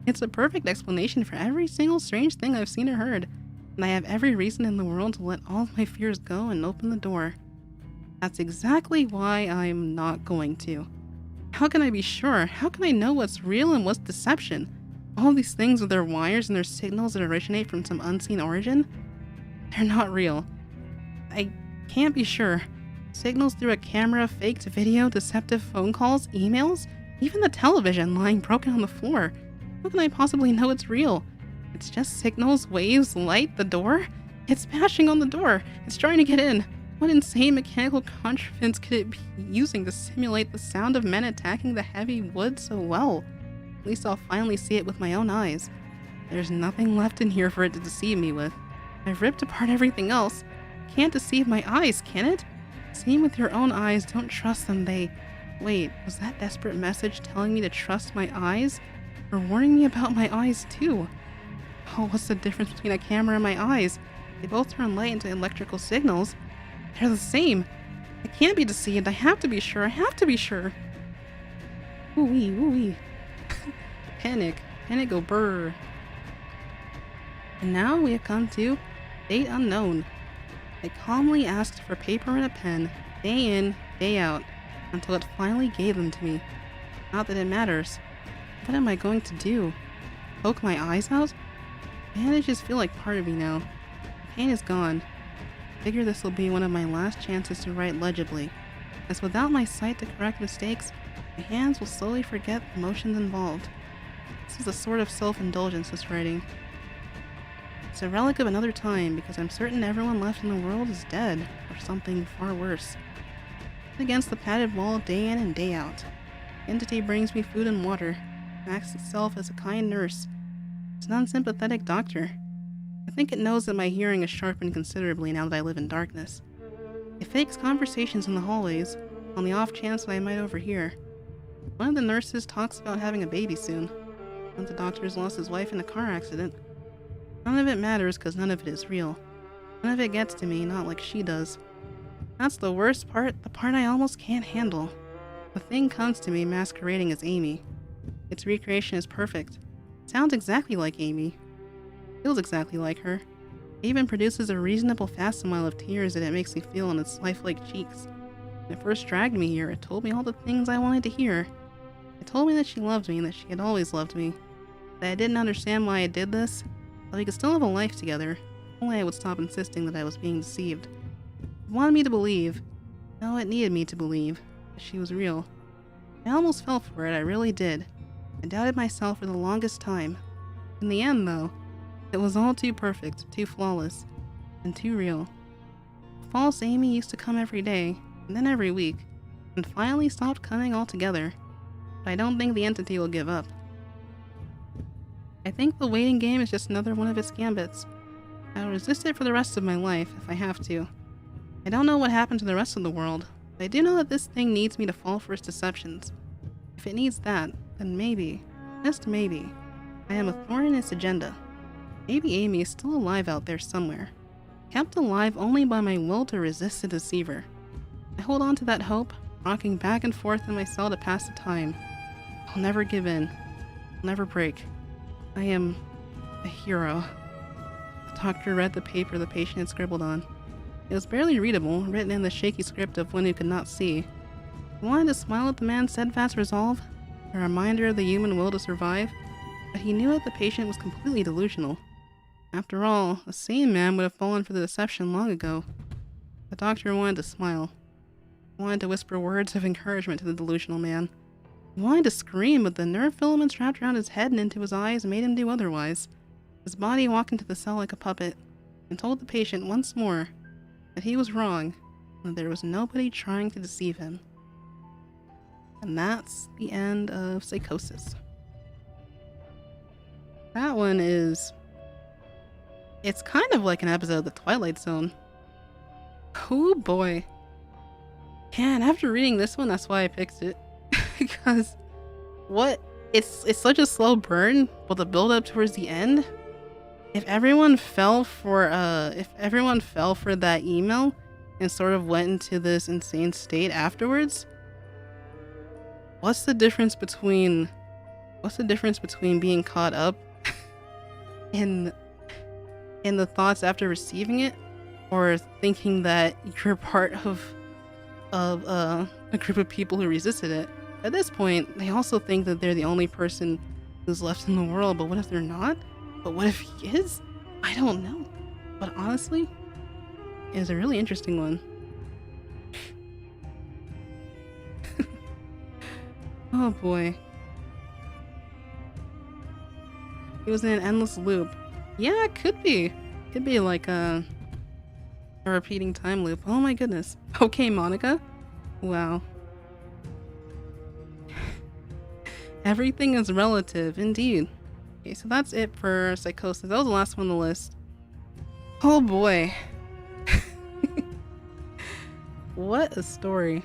It's a perfect explanation for every single strange thing I've seen or heard, and I have every reason in the world to let all of my fears go and open the door. That's exactly why I'm not going to. How can I be sure? How can I know what's real and what's deception? All these things with their wires and their signals that originate from some unseen origin? They're not real. I can't be sure. Signals through a camera, faked video, deceptive phone calls, emails, even the television lying broken on the floor. How can I possibly know it's real? It's just signals, waves, light, the door? It's bashing on the door. It's trying to get in. What insane mechanical contrivance could it be using to simulate the sound of men attacking the heavy wood so well? At least I'll finally see it with my own eyes. There's nothing left in here for it to deceive me with. I've ripped apart everything else. Can't deceive my eyes, can it? See with your own eyes, don't trust them, Wait, was that desperate message telling me to trust my eyes? Or warning me about my eyes too? Oh, what's the difference between a camera and my eyes? They both turn light into electrical signals. They're the same. I can't be deceived. I have to be sure. Ooh-wee, ooh-wee. Panic. Panic go brr. And now we have come to Date Unknown. I calmly asked for paper and a pen, day in, day out, until it finally gave them to me. Not that it matters. What am I going to do? Poke my eyes out? Bandages feel like part of me now. The pain is gone. I figure this will be one of my last chances to write legibly, as without my sight to correct mistakes, my hands will slowly forget the motions involved. This is a sort of self-indulgence, this writing. It's a relic of another time because I'm certain everyone left in the world is dead, or something far worse. Against the padded wall day in and day out. The entity brings me food and water, acts itself as a kind nurse. It's an unsympathetic doctor. I think it knows that my hearing is sharpened considerably now that I live in darkness. It fakes conversations in the hallways, on the off chance that I might overhear. One of the nurses talks about having a baby soon. One of the doctors lost his wife in a car accident. None of it matters because none of it is real. None of it gets to me, not like she does. That's the worst part, the part I almost can't handle. The thing comes to me masquerading as Amy. Its recreation is perfect. It sounds exactly like Amy. Feels exactly like her. It even produces a reasonable facsimile of tears that it makes me feel on its lifelike cheeks. When it first dragged me here, it told me all the things I wanted to hear. It told me that she loved me and that she had always loved me. That I didn't understand why I did this, but we could still have a life together. Only I would stop insisting that I was being deceived. It wanted me to believe. No, it needed me to believe that she was real. I almost fell for it, I really did. I doubted myself for the longest time. In the end, though, it was all too perfect, too flawless, and too real. False Amy used to come every day, and then every week, and finally stopped coming altogether. But I don't think the entity will give up. I think the waiting game is just another one of its gambits. I'll resist it for the rest of my life, if I have to. I don't know what happened to the rest of the world, but I do know that this thing needs me to fall for its deceptions. If it needs that, then maybe, just maybe, I am a thorn in its agenda. Maybe Amy is still alive out there somewhere, kept alive only by my will to resist the deceiver. I hold on to that hope, rocking back and forth in my cell to pass the time. I'll never give in. I'll never break. I am a hero. The doctor read the paper the patient had scribbled on. It was barely readable, written in the shaky script of one who could not see. He wanted to smile at the man's steadfast resolve, a reminder of the human will to survive, but he knew that the patient was completely delusional. After all, a sane man would have fallen for the deception long ago. The doctor wanted to smile. He wanted to whisper words of encouragement to the delusional man. He wanted to scream, but the nerve filaments wrapped around his head and into his eyes made him do otherwise. His body walked into the cell like a puppet, and told the patient once more that he was wrong, and that there was nobody trying to deceive him. And that's the end of Psychosis. That one is... it's kind of like an episode of The Twilight Zone. Oh boy. Yeah, and after reading this one, that's why I picked it. Because what? It's such a slow burn, but the build up towards the end. If everyone fell for that email and sort of went into this insane state afterwards, what's the difference between being caught up in the thoughts after receiving it, or thinking that you're part of a group of people who resisted it? At this point, they also think that they're the only person who's left in the world, but what if they're not? But what if he is? I don't know. But honestly, it's a really interesting one. Oh boy. He was in an endless loop. Yeah, it could be. Could be like a repeating time loop. Oh my goodness. Okay, Monica. Wow. Everything is relative, indeed. Okay, so that's it for Psychosis. That was the last one on the list. Oh boy. What a story.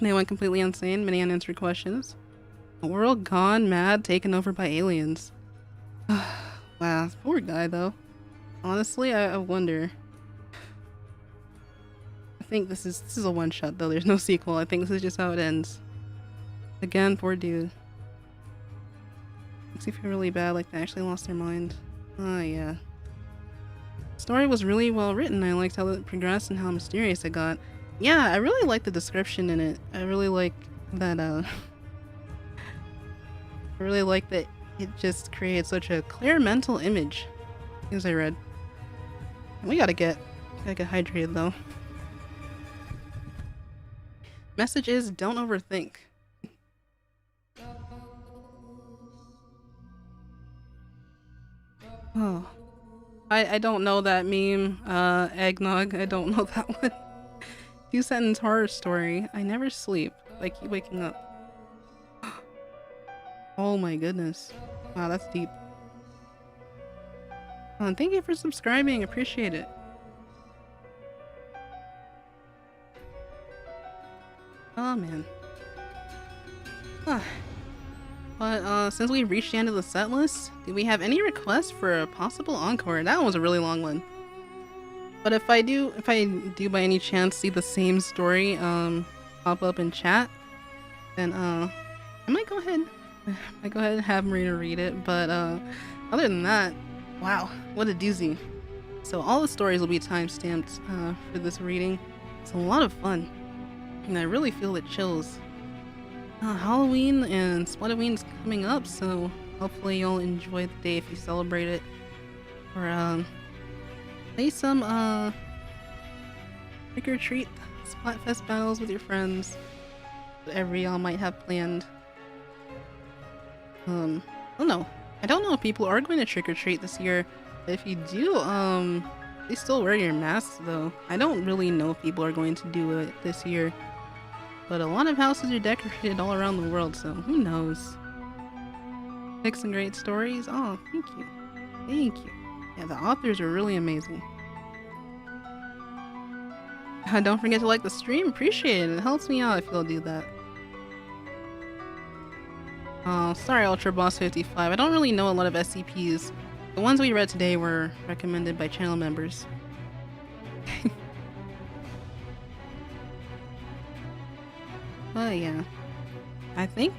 They went completely insane, many unanswered questions. A world gone mad, taken over by aliens. Wow, poor guy though. Honestly, I wonder. I think this is a one-shot though, there's no sequel. I think this is just how it ends. Again, poor dude. Makes me feel really bad, like they actually lost their mind. Oh yeah. The story was really well written. I liked how it progressed and how mysterious it got. Yeah, I really like the description in it. I really like that I really like that it just created such a clear mental image. As I read. We gotta get hydrated though. Message is, don't overthink. Oh. I don't know that meme, eggnog. I don't know that one. 2-sentence horror story. I never sleep. I keep waking up. Oh my goodness. Wow, that's deep. Oh, and thank you for subscribing. Appreciate it. Oh man. But since we've reached the end of the set list, do we have any requests for a possible encore? That one was a really long one. But if I do by any chance see the same story pop up in chat, then I might go ahead and have Marina read it. But other than that, wow, what a doozy. So all the stories will be timestamped for this reading. It's a lot of fun, and I really feel the chills. Halloween and Splatoon's coming up, so hopefully you'll enjoy the day if you celebrate it. Or play some trick or treat Splatfest battles with your friends. Whatever y'all might have planned. I don't know. I don't know if people are going to trick or treat this year. If you do, they still wear your masks though. I don't really know if people are going to do it this year. But a lot of houses are decorated all around the world, so who knows? Pick some great stories. Oh, thank you. Thank you. Yeah, the authors are really amazing. Don't forget to like the stream. Appreciate it. It helps me out if you'll do that. Oh, sorry, Ultra Boss 55. I don't really know a lot of SCPs. The ones we read today were recommended by channel members. But yeah, I think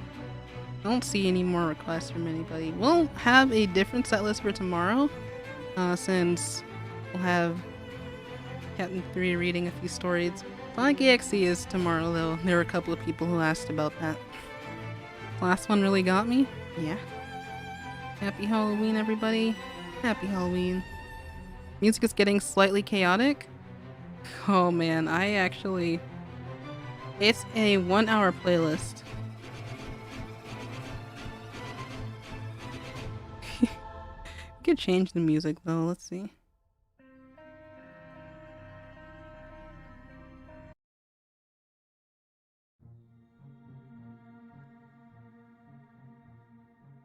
I don't see any more requests from anybody. We'll have a different set list for tomorrow, since we'll have Captain 3 reading a few stories. Sonic EXE is tomorrow though. There were a couple of people who asked about that. Last one really got me? Yeah. Happy Halloween, everybody. Happy Halloween. Music is getting slightly chaotic. Oh man, it's a 1-hour playlist. We could change the music though, let's see.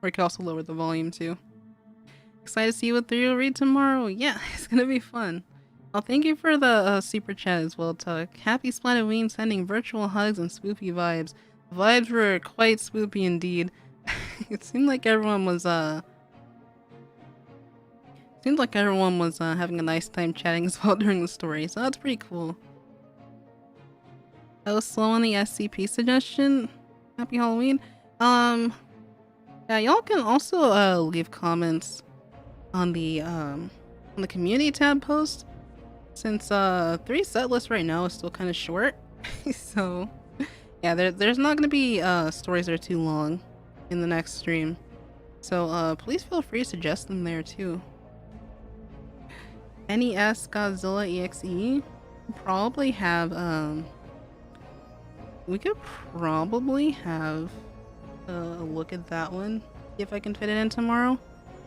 Or we could also lower the volume too. Excited to see what 3 will read tomorrow. Yeah, it's gonna be fun. Well, thank you for the super chat as well, Tuck. Happy Splatterween, sending virtual hugs and spoopy vibes. The vibes were quite spoopy indeed. It seemed like everyone was having a nice time chatting as well during the story, so that's pretty cool. I was slow on the SCP suggestion. Happy Halloween. Yeah, y'all can also leave comments on the community tab post, since 3 set list right now is still kind of short. So yeah, there's not gonna be stories that are too long in the next stream, so please feel free to suggest them there too. NES Godzilla EXE probably have we could probably have a look at that one, see if I can fit it in tomorrow.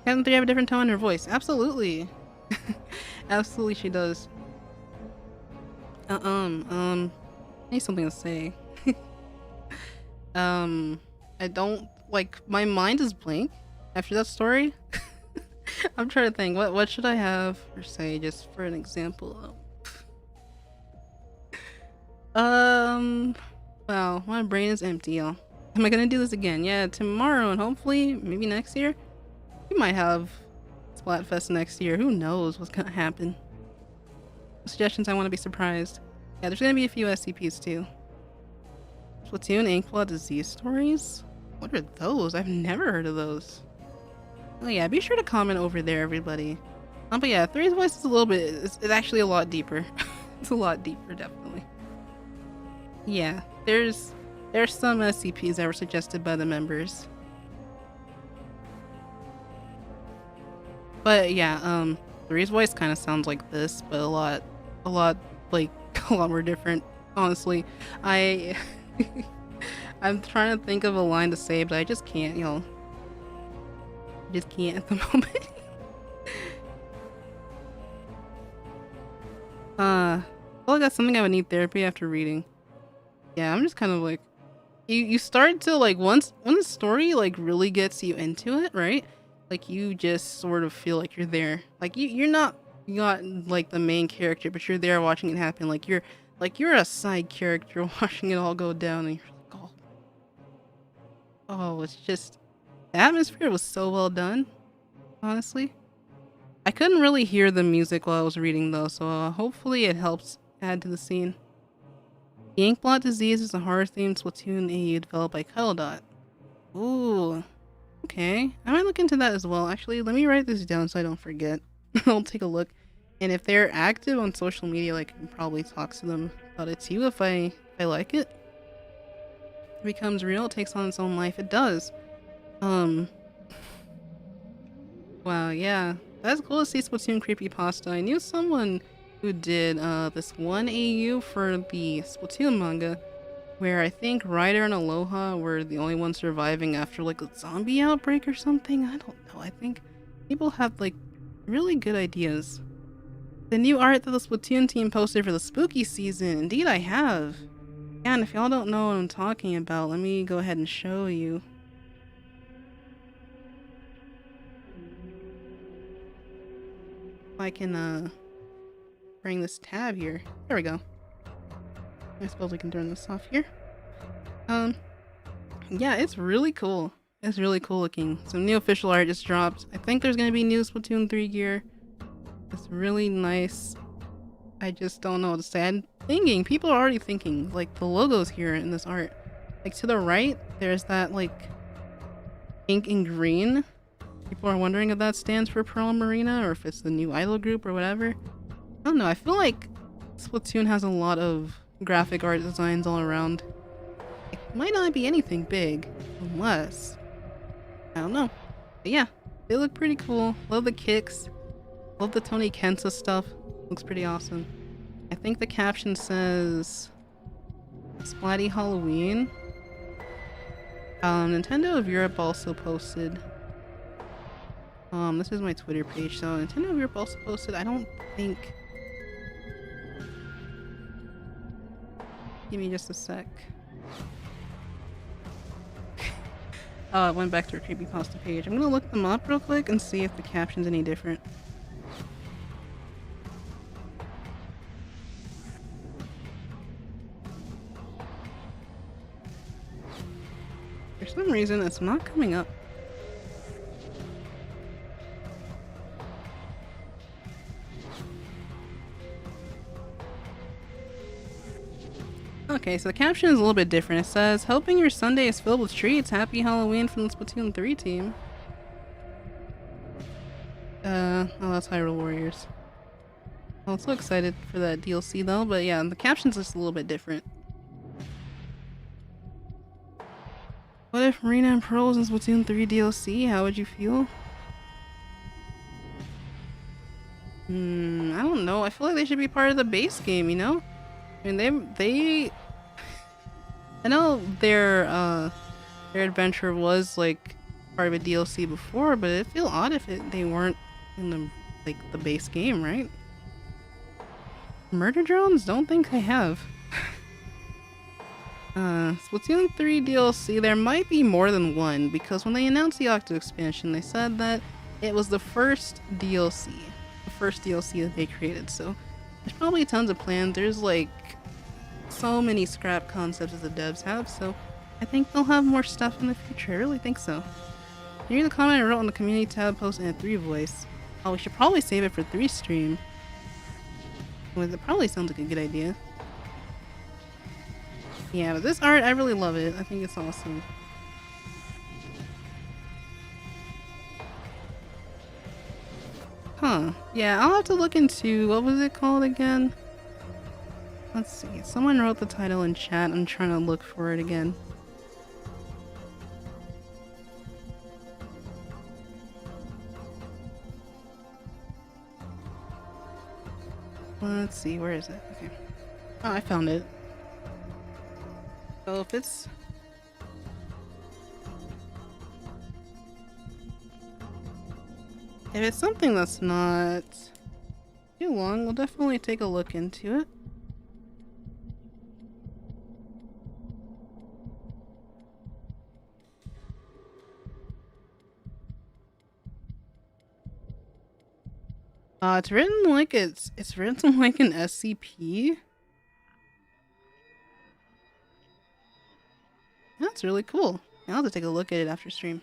Captain 3 have a different tone in her voice. Absolutely. Absolutely she does. I need something to say. I don't, like, my mind is blank after that story. I'm trying to think, what should I have or say, just for an example? Wow, my brain is empty, y'all. Am I gonna do this again? Yeah, tomorrow, and hopefully, maybe next year? We might have Splatfest next year. Who knows what's gonna happen? Suggestions, I want to be surprised. Yeah, there's gonna be a few SCPs too. Splatoon Inkblood disease stories? What are those? I've never heard of those. Oh yeah, be sure to comment over there, everybody. But yeah, 3's voice is a little bit, it's actually a lot deeper. It's a lot deeper, definitely. Yeah, there's some SCPs that were suggested by the members. But yeah, 3's voice kind of sounds like this, but a lot like a lot more different. Honestly, I'm trying to think of a line to say, but I just can't, y'all. Just can't at the moment. I feel like that's something I would need therapy after reading. Yeah, I'm just kind of like, you start to like, when the story like really gets you into it, right? Like you just sort of feel like you're there. Like you're not like the main character, but you're there watching it happen. Like you're a side character watching it all go down, and you're like, oh, it's just, the atmosphere was so well done. Honestly, I couldn't really hear the music while I was reading though, so hopefully it helps add to the scene. The Inkblot disease is a horror-themed Splatoon AU developed by Cuddledot. Ooh, okay. I might look into that as well. Actually, let me write this down so I don't forget. I'll take a look. And if they're active on social media, like, I can probably talk to them about it too if I like it. It becomes real, it takes on its own life. It does. Wow, yeah. That's cool to see Splatoon creepypasta. I knew someone who did this one AU for the Splatoon manga, where I think Ryder and Aloha were the only ones surviving after like a zombie outbreak or something. I don't know. I think people have like really good ideas. The new art that the Splatoon team posted for the spooky season. Indeed, I have. Yeah, and if y'all don't know what I'm talking about, let me go ahead and show you. If I can bring this tab here. There we go. I suppose we can turn this off here. Yeah, it's really cool. It's really cool looking. Some new official art just dropped. I think there's gonna be new Splatoon 3 gear. It's really nice. I just don't know what to say. I'm thinking, people are already thinking, like the logos here in this art. Like to the right, there's that like pink and green. People are wondering if that stands for Pearl Marina or if it's the new idol group or whatever. I don't know, I feel like Splatoon has a lot of graphic art designs all around. It might not be anything big, unless... I don't know. But yeah, they look pretty cool. Love the kicks. Love the Tony Kensa stuff. Looks pretty awesome. I think the caption says... Splatty Halloween. Nintendo of Europe also posted... this is my Twitter page, so Nintendo of Europe also posted, I don't think... Give me just a sec. Oh, I went back to our creepypasta page. I'm gonna look them up real quick and see if the caption's any different. For some reason, it's not coming up. Okay, so the caption is a little bit different. It says, hoping your Sunday is filled with treats. Happy Halloween from the Splatoon 3 team. Oh, that's Hyrule Warriors. I'm so excited for that DLC though, but yeah, the caption's just a little bit different. What if Marina and Pearl was in Splatoon 3 DLC? How would you feel? I don't know. I feel like they should be part of the base game, you know? I mean, they I know their adventure was like part of a DLC before, but it'd feel odd if they weren't in the base game, right? Murder drones? Don't think they have. Splatoon 3 DLC, there might be more than one, because when they announced the Octo Expansion, they said that it was the first DLC. The first DLC that they created, so there's probably tons of plans. There's like so many scrap concepts that the devs have, so I think they'll have more stuff in the future. I really think so. Can you read the comment I wrote on the community tab post in a 3 voice? Oh, we should probably save it for 3 stream. Well, that probably sounds like a good idea. Yeah, but this art, I really love it. I think it's awesome. Huh. Yeah, I'll have to look into, what was it called again? Let's see. Someone wrote the title in chat. I'm trying to look for it again. Let's see. Where is it? Okay. Oh, I found it. So if it's... If it's something that's not too long, we'll definitely take a look into it. It's written like it's written like an SCP. That's really cool. I'll have to take a look at it after stream.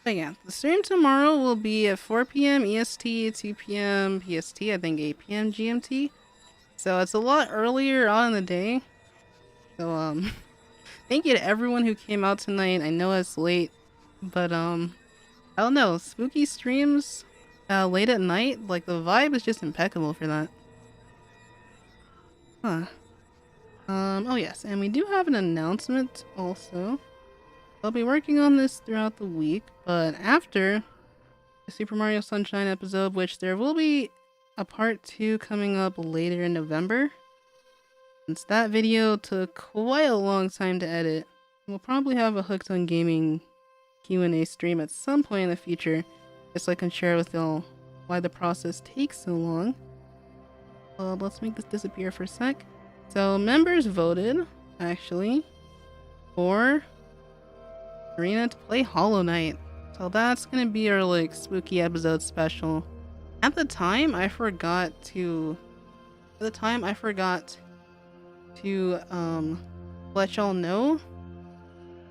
But yeah, the stream tomorrow will be at 4 p.m. EST, 2 p.m. PST, I think 8 p.m. GMT. So it's a lot earlier on in the day. So thank you to everyone who came out tonight. I know it's late, but I don't know, spooky streams late at night, like the vibe is just impeccable for that. Huh. Oh yes, and we do have an announcement also. I'll be working on this throughout the week, but after the Super Mario Sunshine episode, which there will be a part 2 coming up later in November. Since that video took quite a long time to edit, we'll probably have a Hooked on Gaming Q&A stream at some point in the future, just so I can share with y'all why the process takes so long. Let's make this disappear for a sec. So members voted, actually, for Marina to play Hollow Knight. So that's gonna be our like spooky episode special. At the time I forgot to let y'all know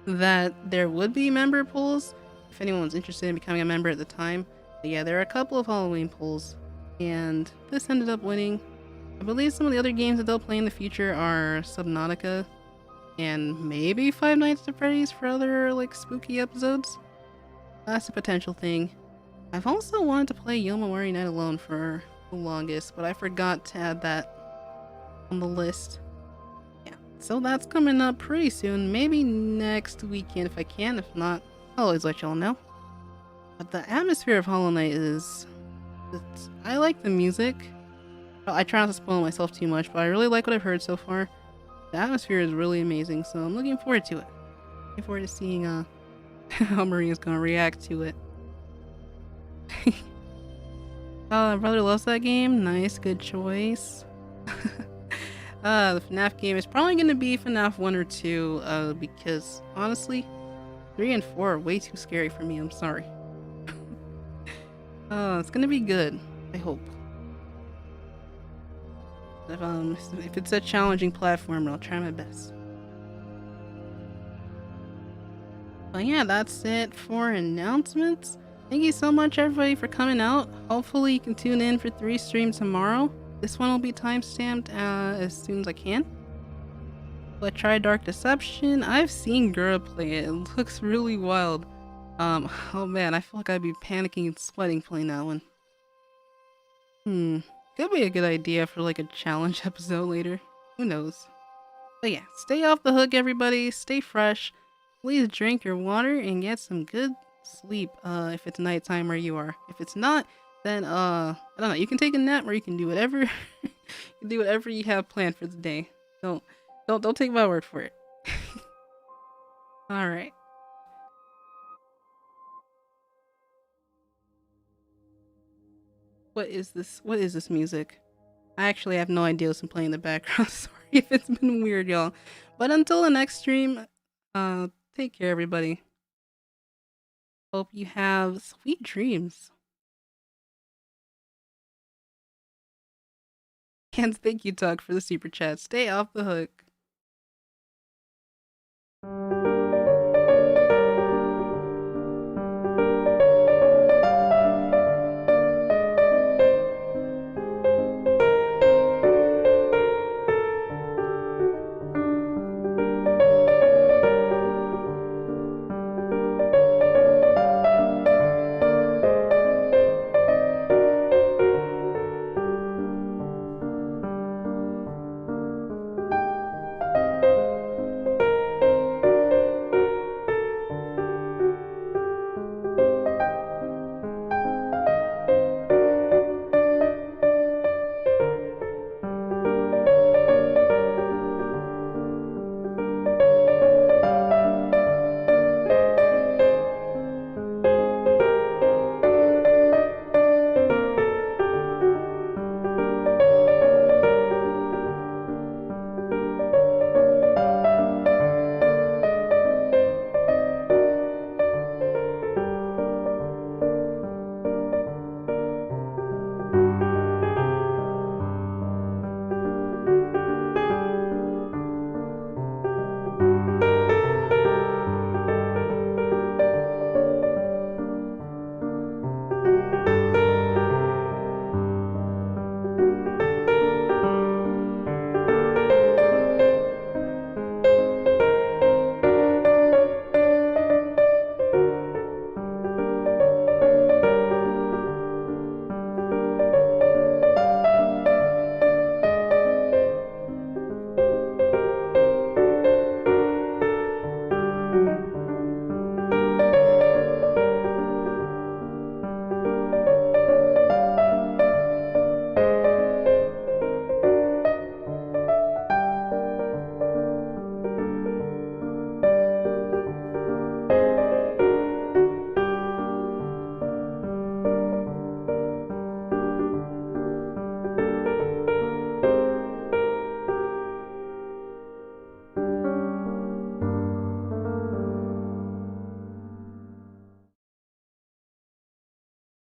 that there would be member polls if anyone's interested in becoming a member at the time. But yeah, there are a couple of Halloween polls, and this ended up winning. I believe some of the other games that they'll play in the future are Subnautica and maybe Five Nights at Freddy's for other like spooky episodes. That's a potential thing. I've also wanted to play Yomawari Night Alone for the longest, but I forgot to add that on the list. Yeah, so that's coming up pretty soon. Maybe next weekend if I can. If not, I'll always let y'all know. But the atmosphere of Hollow Knight is... I like the music. I try not to spoil myself too much, but I really like what I've heard so far. The atmosphere is really amazing, so I'm looking forward to it. Looking forward to seeing how Marina's gonna react to it. Oh, my brother loves that game. Nice, good choice. The FNAF game is probably gonna be FNAF 1 or 2, because honestly, 3 and 4 are way too scary for me. I'm sorry. It's gonna be good. I hope. If it's a challenging platform, I'll try my best. But yeah, that's it for announcements. Thank you so much, everybody, for coming out. Hopefully, you can tune in for 3 streams tomorrow. This one will be timestamped as soon as I can. But try Dark Deception. I've seen Gura play it. It looks really wild. Oh man, I feel like I'd be panicking and sweating playing that one. Could be a good idea for like a challenge episode later. Who knows? But yeah, stay off the hook, everybody. Stay fresh. Please drink your water and get some good sleep if it's nighttime where you are. If it's not, then I don't know, you can take a nap or you can do whatever you can do whatever you have planned for the day. Don't take my word for it. All right. What is this music? I actually have no idea what's been playing in the background. Sorry if it's been weird, y'all. But until the next stream, take care, everybody. Hope you have sweet dreams. And thank you, Tug, for the super chat. Stay off the hook.